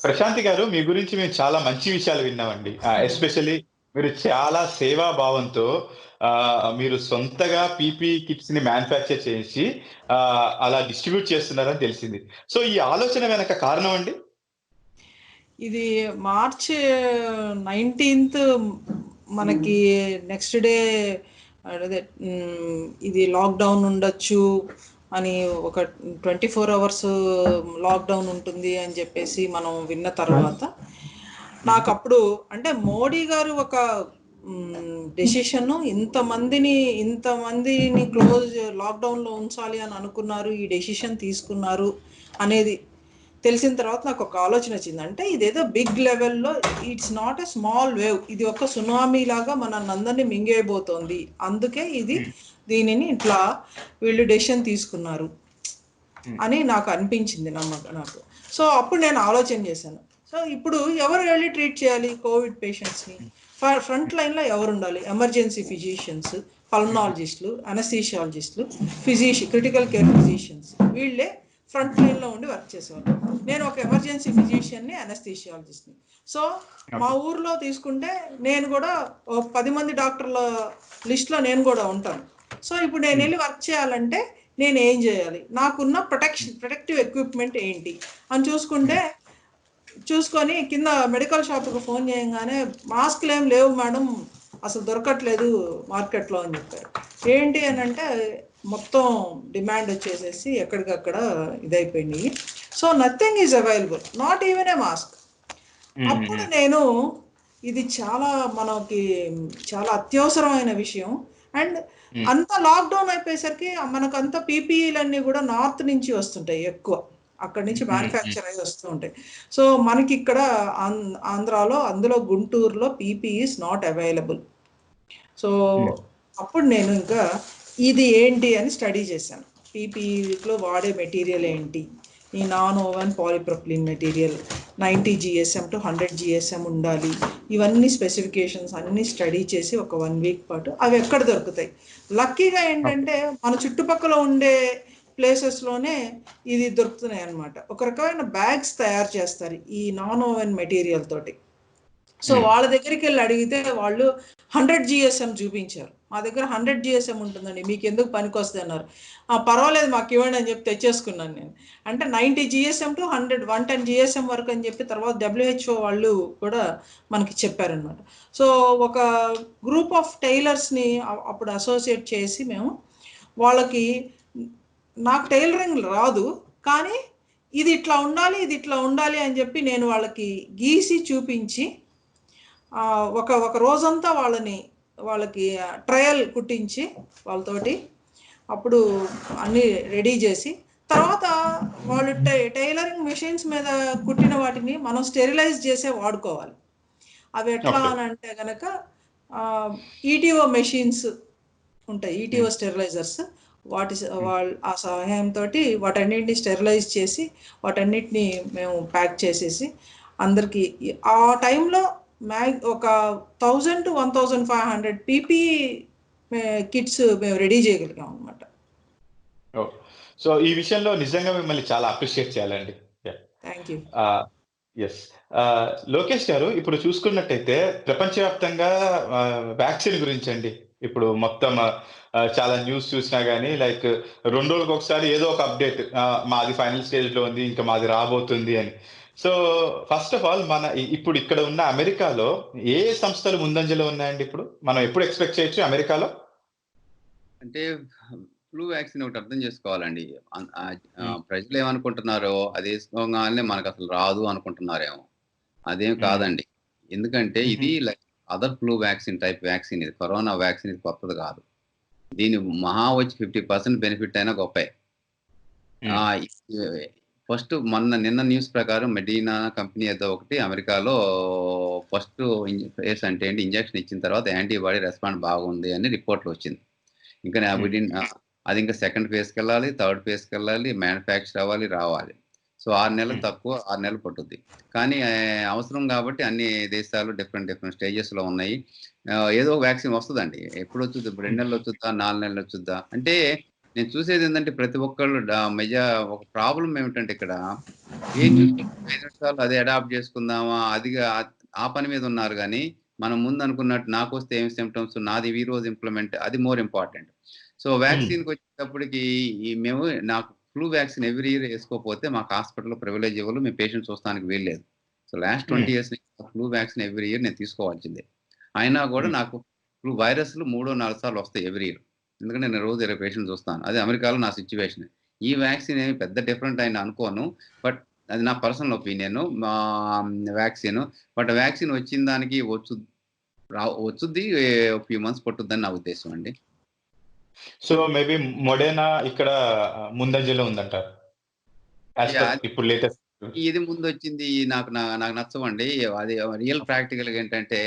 ప్రశాంత్ గారు, మీ గురించి మేము చాలా మంచి విషయాలు విన్నామండి. ఎస్పెషల్లీ మీరు చాలా సేవా భావంతో మీరు సొంతగా పీపీ కిట్స్ ని మ్యానుఫ్యాక్చర్ చేసి అలా డిస్ట్రిబ్యూట్ చేస్తున్నారని తెలిసింది. సో ఈ ఆలోచన వెనక కారణం అండి? ఇది మార్చ్ 19th మనకి నెక్స్ట్ డే అదే ఇది లాక్డౌన్ ఉండొచ్చు అని, ఒక 24 hours లాక్డౌన్ ఉంటుంది అని చెప్పేసి మనం విన్న తర్వాత నాకు అప్పుడు అంటే మోడీ గారు ఒక డెసిషన్, ఇంతమందిని క్లోజ్ లాక్డౌన్లో ఉంచాలి అని అనుకున్నారు, ఈ డెసిషన్ తీసుకున్నారు అనేది తెలిసిన తర్వాత నాకు ఒక ఆలోచన వచ్చింది. అంటే ఇదేదో బిగ్ లెవెల్లో, it's not a small wave, ఇది ఒక సునామీ లాగా మనల్ని అందరినీ మింగేయబోతోంది. అందుకే దీనిని ఇట్లా వీళ్ళు డెసిషన్ తీసుకున్నారు అని నాకు అనిపించింది నాకు. సో అప్పుడు నేను ఆలోచన చేశాను, సో ఇప్పుడు ఎవరు వెళ్ళి ట్రీట్ చేయాలి కోవిడ్ పేషెంట్స్ని? ఫ్రంట్ లైన్లో ఎవరు ఉండాలి? ఎమర్జెన్సీ ఫిజిషియన్స్, పల్మనాలజిస్టులు, అనస్థీషియాలజిస్టులు, క్రిటికల్ కేర్ ఫిజిషియన్స్, వీళ్ళే ఫ్రంట్ లైన్లో ఉండి వర్క్ చేసేవాళ్ళు. నేను ఒక ఎమర్జెన్సీ ఫిజిషియన్ని, అనస్థీషియాలజిస్ట్ని. సో మా ఊర్లో తీసుకుంటే నేను కూడా 10 మంది డాక్టర్ల లిస్ట్లో నేను కూడా ఉంటాను. సో ఇప్పుడు నేను వెళ్ళి వర్క్ చేయాలంటే నేను ఏం చేయాలి, నాకున్న ప్రొటెక్టివ్ ఎక్విప్మెంట్ ఏంటి అని చూసుకొని కింద మెడికల్ షాప్కి ఫోన్ చేయగానే మాస్క్లు ఏం లేవు మేడం, అసలు దొరకట్లేదు మార్కెట్లో అని చెప్పారు. ఏంటి అని అంటే మొత్తం డిమాండ్ వచ్చేసేసి ఎక్కడికక్కడ ఇదైపోయింది. So nothing is available, not even a mask. అప్పుడు నేను ఇది మనకి చాలా అత్యవసరమైన విషయం. అండ్ అంత లాక్డౌన్ అయిపోయేసరికి మనకంతా పీపీఈలన్నీ కూడా నార్త్ నుంచి వస్తుంటాయి ఎక్కువ. అక్కడి నుంచి మ్యానుఫ్యాక్చర్ అయ్యి వస్తూ ఉంటాయి. సో మనకి ఇక్కడ ఆంధ్రాలో, అందులో గుంటూరులో PP is not available. So అప్పుడు నేను ఇంకా ఇది ఏంటి అని స్టడీ చేశాను. పీపీలో వాడే మెటీరియల్ ఏంటి, ఈ non woven polypropylene material 90 GSM to 100 GSM ఉండాలి, ఇవన్నీ స్పెసిఫికేషన్స్ అన్నీ స్టడీ చేసి ఒక 1 వీక్ పాటు అవి ఎక్కడ దొరుకుతాయి. లక్కీగా ఏంటంటే మన చుట్టుపక్కల ఉండే ప్లేసెస్లోనే ఇది దొరుకుతున్నాయి అన్నమాట. ఒక రకమైన బ్యాగ్స్ తయారు చేస్తారు ఈ నాన్ ఓవెన్ మెటీరియల్ తోటి. సో వాళ్ళ దగ్గరికి వెళ్ళి అడిగితే వాళ్ళు 100 GSM చూపించారు. మా దగ్గర 100 GSM ఉంటుందండి, మీకు ఎందుకు పనికి వస్తుంది అన్నారు. పర్వాలేదు మాకు ఇవ్వండి అని చెప్పి తెచ్చేసుకున్నాను నేను. అంటే 90 GSM టు 110 GSM వరకు అని చెప్పి తర్వాత WHO వాళ్ళు కూడా మనకి చెప్పారనమాట. సో ఒక గ్రూప్ ఆఫ్ టైలర్స్ని అప్పుడు అసోసియేట్ చేసి మేము వాళ్ళకి, నాకు టైలరింగ్ రాదు కానీ ఇది ఇట్లా ఉండాలి, ఇది ఇట్లా ఉండాలి అని చెప్పి నేను వాళ్ళకి గీసి చూపించి ఒక రోజంతా వాళ్ళకి ట్రయల్ కుట్టించి వాళ్ళతోటి అప్పుడు అన్నీ రెడీ చేసి, తర్వాత వాళ్ళు టైలరింగ్ మెషిన్స్ మీద కుట్టిన వాటిని మనం స్టెరిలైజ్ చేసే వాడుకోవాలి. అవి ఎట్లా అని అంటే కనుక ఈటీఓ మెషిన్స్ ఉంటాయి, ఈటీఓ స్టెరిలైజర్స్, వాళ్ళ ఆ సహాయంతో వాటన్నిటిని స్టెరిలైజ్ చేసి వాటన్నిటిని మేము ప్యాక్ చేసేసి అందరికీ ఆ టైంలో ఒక 1000 to 1500 పీపీ కిట్స్ మేము రెడీ చేయగలిగాం అనమాట. సో ఈ విషయంలో నిజంగా మిమ్మల్ని చాలా అప్రిషియేట్ చేయాలండి. Thank you. ఎస్ లోకేష్ గారు, ఇప్పుడు చూసుకున్నట్టయితే ప్రపంచవ్యాప్తంగా వ్యాక్సిన్ గురించి అండి, ఇప్పుడు మొత్తం చాలా న్యూస్ చూసినా కానీ లైక్ 2 రోజులకు ఒకసారి ఏదో ఒక అప్డేట్, మాది ఫైనల్ స్టేజ్లో ఉంది, ఇంకా మాది రాబోతుంది అని. సో ఫస్ట్ ఆఫ్ ఆల్ మన ఇప్పుడు ఇక్కడ ఉన్న అమెరికాలో ఏ సంస్థలు ముందంజలో ఉన్నాయండి? ఇప్పుడు మనం ఎప్పుడు ఎక్స్పెక్ట్ చేయొచ్చు అమెరికాలో? అంటే ఫ్లూ వ్యాక్సిన్ ఒకటి అర్థం చేసుకోవాలండి. ప్రజలు ఏమనుకుంటున్నారో అది వేసుకోగానే మనకు అసలు రాదు అనుకుంటున్నారేమో. అదేం కాదండి. ఎందుకంటే ఇది like other flu vaccine type vaccine. ఇది కరోనా వ్యాక్సిన్, ఇది కొత్తది కాదు. దీని మహా వచ్చి 50% బెనిఫిట్ అయినా గొప్పే. ఫస్ట్ నిన్న న్యూస్ ప్రకారం మెడినా కంపెనీ ఏదో ఒకటి అమెరికాలో ఫస్ట్ ఫేస్ అంటే ఏంటి ఇంజెక్షన్ ఇచ్చిన తర్వాత యాంటీబాడీ రెస్పాన్స్ బాగుంది అని రిపోర్ట్లు వచ్చింది. ఇంకా అది ఇంకా సెకండ్ ఫేజ్కి వెళ్ళాలి, థర్డ్ ఫేజ్కి వెళ్ళాలి, మ్యానుఫ్యాక్చర్ అవ్వాలి, రావాలి. సో 6 నెలలు తక్కువ, 6 నెలలు పట్టుద్ది. కానీ అవసరం కాబట్టి అన్ని దేశాలు డిఫరెంట్ స్టేజెస్లో ఉన్నాయి. ఏదో వ్యాక్సిన్ వస్తుందండి. ఎప్పుడు వచ్చుద్ది? 2 నెలలు వచ్చుద్దా, 4 నెలలు వచ్చుద్దా? అంటే నేను చూసేది ఏంటంటే ప్రతి ఒక్కళ్ళు ఒక ప్రాబ్లం ఏమిటంటే ఇక్కడ ఏం చూసుకుంటారు, అది అడాప్ట్ చేసుకుందామా, ఆ పని మీద ఉన్నారు. కానీ మనం ముందు అనుకున్నట్టు నాకు వస్తే ఏం సిమ్టమ్స్, నాది ఈ రోజు ఇంప్లిమెంట్, అది మోర్ ఇంపార్టెంట్. సో వ్యాక్సిన్కి వచ్చేటప్పటికి నాకు ఫ్లూ వ్యాక్సిన్ ఎవ్రీ ఇయర్ వేసుకోకపోతే మాకు హాస్పిటల్లో ప్రివిలేజ్ ఇవ్వరు, మీ పేషెంట్ చూస్తానికి వీల్లేదు. So last 20 years flu vaccine every year నేను తీసుకోవాల్సిందే. అయినా కూడా నాకు ఫ్లూ వైరస్లు 3-4 సార్లు వస్తాయి ఎవ్రీ ఇయర్. ఎందుకంటే నేను రోజు 20 పేషెంట్ చూస్తాను. అది అమెరికాలో నా సిచ్యువేషన్. ఈ వ్యాక్సిన్ ఏమి పెద్ద డిఫరెంట్ అయినా అనుకోను, బట్ అది నా personal opinion. Vaccine but vaccine వచ్చిన దానికి వచ్చుద్ది ఫ్యూ మంత్స్ పట్టుద్దని నా ఉద్దేశం అండి. సో మేబీ మోడర్నా ఇక్కడ ముందంజలో ఉందంటారు ఇప్పుడు లేటెస్ట్. ఇది ముందు వచ్చింది నాకు నచ్చవండి. అది రియల్ ప్రాక్టికల్ గా ఏంటంటే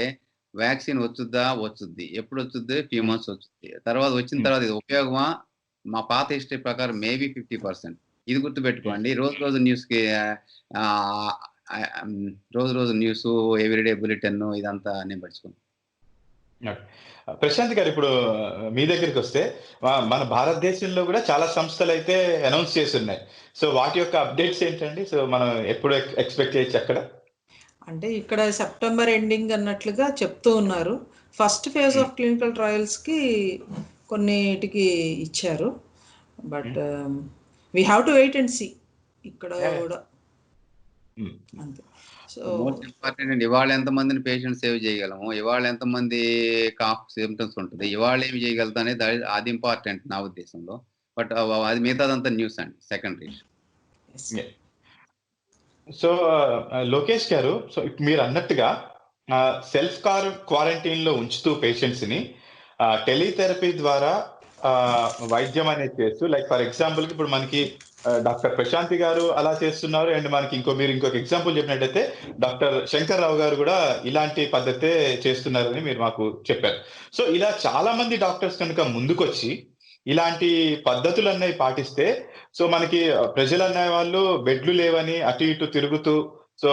వ్యాక్సిన్ వచ్చుద్ది, ఎప్పుడు వచ్చుద్ది? Few months వచ్చుద్ది. తర్వాత వచ్చిన తర్వాత ఇది ఉపయోగమా? మా పాత హిస్టరీ ప్రకారం మేబీ 50%. ఇది గుర్తుపెట్టుకోండి. రోజు న్యూస్కి రోజు న్యూస్, ఎవ్రీడే బులెటిన్, ఇదంతా నేను పడుచుకున్నాను. ప్రశాంత్ గారు, ఇప్పుడు మీ దగ్గరికి వస్తే మన భారతదేశంలో కూడా చాలా సంస్థలు అయితే అనౌన్స్ చేస్తున్నాయి. సో వాటి యొక్క అప్డేట్స్ ఏంటండి? సో మనం ఎప్పుడు ఎక్స్పెక్ట్ చేయొచ్చు అక్కడ? అంటే ఇక్కడ సెప్టెంబర్ ఎండింగ్ అన్నట్లుగా చెప్తూ ఉన్నారు. ఫస్ట్ ఫేజ్ ఆఫ్ క్లినికల్ ట్రయల్స్కి కొన్నిటికి ఇచ్చారు, but we have to wait and see ఇక్కడ కూడా. అంతే. సో మోస్ట్ ఇంపార్టెంట్ అండి, ఇవాళ ఎంతమందిని పేషెంట్ సేవ్ చేయగలము, ఇవాళ ఎంతమంది కాఫ్ సిమ్టమ్స్ ఉంటుంది, ఇవాళ ఏమి చేయగలుగుతా అనేది అది ఇంపార్టెంట్ నా ఉద్దేశంలో. బట్ అది మిగతాదంతా న్యూస్ అండి, సెకండరీ. సో లోకేష్ గారు, సో మీరు అన్నట్టుగా సెల్ఫ్ క్వారంటైన్ లో ఉంచుతూ పేషెంట్స్ ని టెలిథెరపీ ద్వారా వైద్యం అనేది చేస్తూ లైక్ ఫర్ ఎగ్జాంపుల్ ఇప్పుడు మనకి డాక్టర్ ప్రశాంతి గారు అలా చేస్తున్నారు. అండ్ మనకి మీరు ఇంకొక ఎగ్జాంపుల్ చెప్పినట్టయితే డాక్టర్ శంకర్ రావు గారు కూడా ఇలాంటి పద్ధతే చేస్తున్నారని మీరు మాకు చెప్పారు. సో ఇలా చాలా మంది డాక్టర్స్ కనుక ముందుకొచ్చి ఇలాంటి పద్ధతులన్నవి పాటిస్తే సో మనకి ప్రజలు అనే వాళ్ళు బెడ్లు లేవని అటు ఇటు తిరుగుతూ సో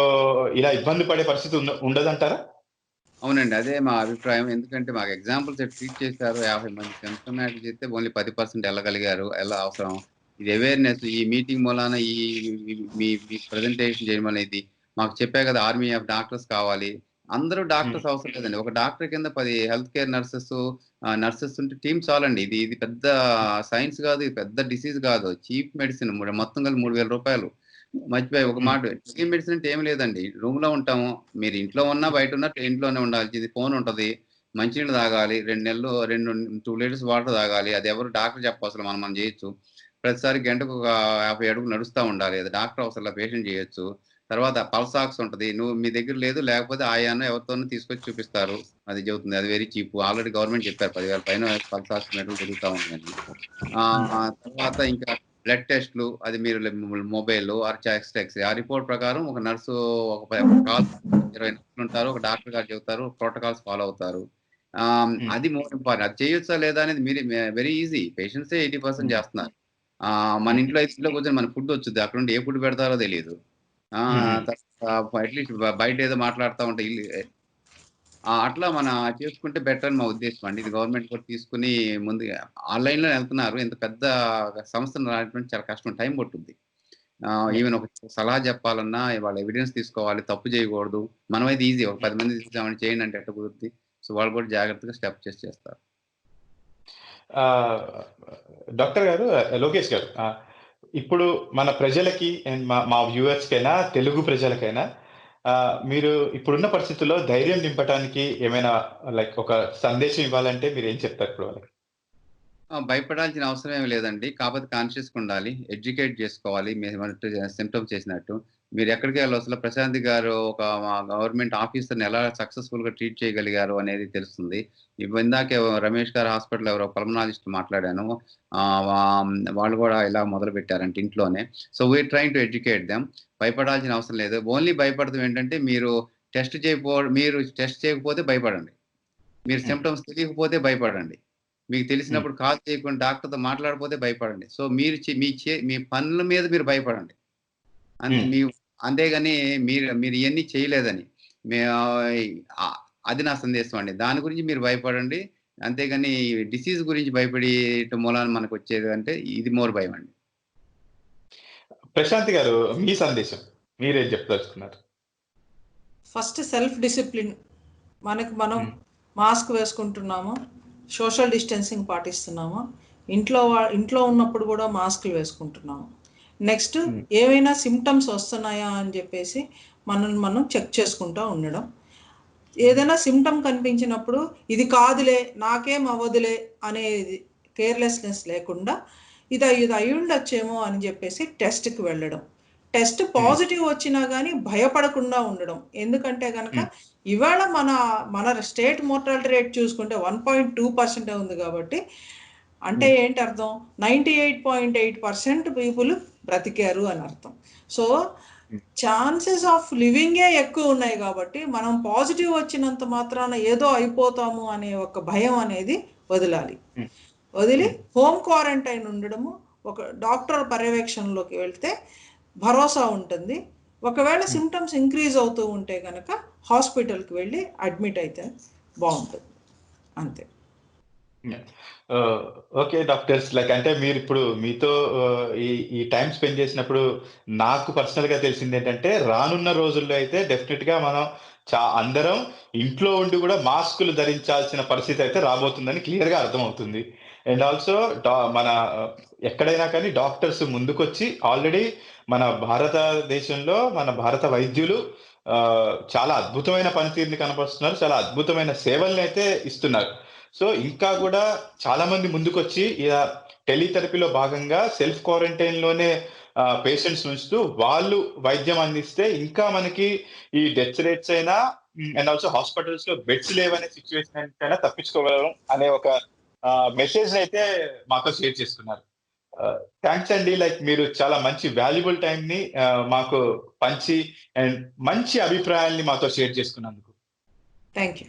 ఇలా ఇబ్బంది పడే పరిస్థితి ఉండదంటారా? అవునండి. అదే మా అభిప్రాయం. ఎందుకంటే మాకు ఎగ్జాంపుల్స్ ట్రీట్ చేశారు. 50 మంది సింప్టమాటిక్ చేస్తే ఓన్లీ 10% వెళ్ళగలిగారు. ఎలా అవసరం. ఇది అవేర్‌నెస్ ఈ మీటింగ్ మూలాన మీ ప్రెజెంటేషన్ చేయడం అనేది మాకు చెప్పా కదా! ఆర్మీ ఆఫ్ డాక్టర్స్ కావాలి. అందరూ డాక్టర్స్ అవసరం లేదండి. ఒక డాక్టర్ కింద 10 హెల్త్ కేర్ నర్సెస్ ఉంటే టీమ్ చాలండి. ఇది పెద్ద సైన్స్ కాదు. ఇది పెద్ద డిసీజ్ కాదు. చీప్ మెడిసిన్ మొత్తం కలిపి రూ. 3000 మర్చిపోయి ఒక మాట మెడిసిన్ అంటే ఏమి లేదండి. రూమ్ లో ఉంటాము. మీరు ఇంట్లో ఉన్నా బయట ఉన్నా ఇంట్లోనే ఉండాల్సింది. ఫోన్ ఉంటది. మంచినీళ్ళు తాగాలి. 2 లీటర్స్ వాటర్ తాగాలి. అది ఎవరు డాక్టర్ చెప్పవసరం మనం చేయొచ్చు. ప్రతిసారి గంటకు ఒక 50 అడుగులు నడుస్తా ఉండాలి. అది డాక్టర్ అవసరం పేషెంట్ చేయొచ్చు. తర్వాత పల్స్ ఆక్స్ ఉంటది. మీ దగ్గర లేదు లేకపోతే ఆయానో ఎవరితోనో తీసుకొచ్చి చూపిస్తారు. అది చెబుతుంది. అది వెరీ చీప్. ఆల్రెడీ గవర్నమెంట్ చెప్పారు 10,000 పైన పల్స్ ఆక్సిమీటర్లు తిరుగుతా ఉన్నాయని. తర్వాత ఇంకా బ్లడ్ టెస్ట్‌లు అది మీరు మొబైల్‌లో ఆర్ చెక్స్ ఆ రిపోర్ట్ ప్రకారం ఒక నర్సు ఒక కాల్ 20 నర్సులు ఉంటారు. ఒక డాక్టర్ గారు చెబుతారు. ప్రోటోకాల్స్ ఫాలో అవుతారు. అది మోర్ ఇంపార్టెంట్. అది చేయొచ్చా లేదా అనేది వెరీ ఈజీ. పేషెంట్సే 80% చేస్తున్నారు. మన ఇంట్లో అయితే ఇంట్లో కూర్చొని మన ఫుడ్ వచ్చుద్ది. అక్కడ నుండి ఏ ఫుడ్ పెడతారో తెలీదు. అట్లీస్ట్ బయట ఏదో మాట్లాడుతా ఉంటే అట్లా చేసుకుంటే బెటర్ అని మా ఉద్దేశం అండి. ఇది గవర్నమెంట్ కూడా తీసుకొని ముందుగా ఆన్‌లైన్‌లో వెళ్తున్నారు. ఇంత పెద్ద సంస్థను రావడం చాలా కష్టం. టైం పట్టుద్ది. ఈవెన్ ఒక సలహా చెప్పాలన్నా వాళ్ళ ఎవిడెన్స్ తీసుకోవాలి. తప్పు చేయకూడదు. మనమైతే ఈజీ ఒక 10 మంది తీసుకొచ్చామని చేయండి అంటే ఎట్ట కుదురుద్ది. సో వాళ్ళు కూడా జాగ్రత్తగా స్టెప్ చేస్తారు. డాక్టర్ గారు, లోకేష్ గారు, ఇప్పుడు మన ప్రజలకి అండ్ మా వ్యూవర్స్‌కైనా, తెలుగు ప్రజలకైనా మీరు ఇప్పుడున్న పరిస్థితుల్లో ధైర్యం నింపటానికి ఏమైనా లైక్ ఒక సందేశం ఇవ్వాలంటే మీరేం చెప్తారు ఇప్పుడు వాళ్ళకి? భయపడాల్సిన అవసరం ఏమి లేదండి. కాకపోతే కాన్షియస్‌గా ఉండాలి. ఎడ్యుకేట్ చేసుకోవాలి. మీరన్నట్టు సింప్టమ్స్ చేసినట్టు. మీరు ఎక్కడికి వెళ్ళవసల ప్రశాంతి గారు ఒక గవర్నమెంట్ ఆఫీసర్‌ని ఎలా సక్సెస్‌ఫుల్‌గా ట్రీట్ చేయగలిగారు అనేది తెలుస్తుంది. ఇందాకే రమేష్ గారి హాస్పిటల్‌లో ఎవరో పల్మనాలజిస్ట్ మాట్లాడాను. వాళ్ళు కూడా ఇలా మొదలుపెట్టారంట ఇంట్లోనే. So we are trying to educate them. భయపడాల్సిన అవసరం లేదు. ఓన్లీ భయపడడం ఏంటంటే మీరు టెస్ట్ చేయకపోతే భయపడండి. మీరు సింప్టమ్స్ తెలియకపోతే భయపడండి. మీకు తెలిసినప్పుడు కాల్ చేయకుండా డాక్టర్‌తో మాట్లాడకపోతే భయపడండి. సో మీరు మీ పనుల మీద మీరు భయపడండి. అంతేగాని మీరు ఇయన్నీ చేయలేదని. అది నా సందేశం అండి. దాని గురించి మీరు భయపడండి. అంతేగాని డిసీజ్ గురించి భయపడేయటం మూలాన మనకొచ్చేది అంటే ఇది మోర్ భయమండి. ప్రశాంతి గారు, మీ సందేశం మీరేం చెప్పదలుచుకున్నారు? First self discipline. మనం మాస్క్ వేసుకుంటున్నాము. సోషల్ డిస్టెన్సింగ్ పాటిస్తున్నాము. ఇంట్లో ఉన్నప్పుడు కూడా మాస్కులు వేసుకుంటున్నాము. నెక్స్ట్ ఏవైనా సిమ్టమ్స్ వస్తున్నాయా అని చెప్పేసి మనం చెక్ చేసుకుంటూ ఉండడం. ఏదైనా సిమ్టమ్ కనిపించినప్పుడు ఇది కాదులే, నాకేం అవ్వదులే అనేది కేర్లెస్నెస్ లేకుండా ఇది అయి ఉండొచ్చేమో అని చెప్పేసి టెస్ట్కి వెళ్ళడం. టెస్ట్ పాజిటివ్ వచ్చినా కానీ భయపడకుండా ఉండడం. ఎందుకంటే కనుక ఇవాళ మన స్టేట్ మోర్టాలిటీ రేట్ చూసుకుంటే 1.2% ఉంది కాబట్టి అంటే ఏంటి అర్థం? 98.8% పీపుల్ బ్రతికారు అని అర్థం. సో ఛాన్సెస్ ఆఫ్ లివింగే ఎక్కువ ఉన్నాయి కాబట్టి మనం పాజిటివ్ వచ్చినంత మాత్రాన ఏదో అయిపోతాము అనే ఒక భయం అనేది వదిలి హోమ్ క్వారంటైన్ ఉండడము, ఒక డాక్టర్ పర్యవేక్షణలోకి వెళ్తే భరోసా ఉంటుంది. ఒకవేళ సిమ్టమ్స్ ఇంక్రీజ్ అవుతూ ఉంటే కనుక హాస్పిటల్కి వెళ్ళి అడ్మిట్ అయితే బాగుంటుంది. అంతే. ఓకే డాక్టర్స్, లైక్ అంటే మీరు ఇప్పుడు మీతో ఈ టైం స్పెండ్ చేసినప్పుడు నాకు పర్సనల్ గా తెలిసింది ఏంటంటే రానున్న రోజుల్లో అయితే డెఫినెట్ గా మనం అందరం ఇంట్లో ఉండి కూడా మాస్కులు ధరించాల్సిన పరిస్థితి అయితే రాబోతుందని క్లియర్ గా అర్థమవుతుంది. అండ్ ఆల్సో మన ఎక్కడైనా కానీ డాక్టర్స్ ముందుకొచ్చి ఆల్రెడీ మన భారతదేశంలో మన భారత వైద్యులు చాలా అద్భుతమైన పనితీరుని కనపరుస్తున్నారు. చాలా అద్భుతమైన సేవల్ని అయితే ఇస్తున్నారు. సో ఇంకా కూడా చాలా మంది ముందుకొచ్చి ఇలా టెలిథెరపీలో భాగంగా సెల్ఫ్ క్వారంటైన్ లోనే పేషెంట్స్ ఉంచుతూ వాళ్ళు వైద్యం అందిస్తే ఇంకా మనకి ఈ డెత్ రేట్స్ అయినా అండ్ ఆల్సో హాస్పిటల్స్ లో బెడ్స్ లేవనే సిచ్యువేషన్ అయినా తప్పించుకోగలం అనే ఒక మెసేజ్ అయితే మాతో షేర్ చేసుకున్నారు. థ్యాంక్స్ అండి. లైక్ మీరు చాలా మంచి వాల్యుబుల్ టైం ని మాకు పంచి అండ్ మంచి అభిప్రాయాల్ని మాతో షేర్ చేసుకున్నందుకు. Thank you.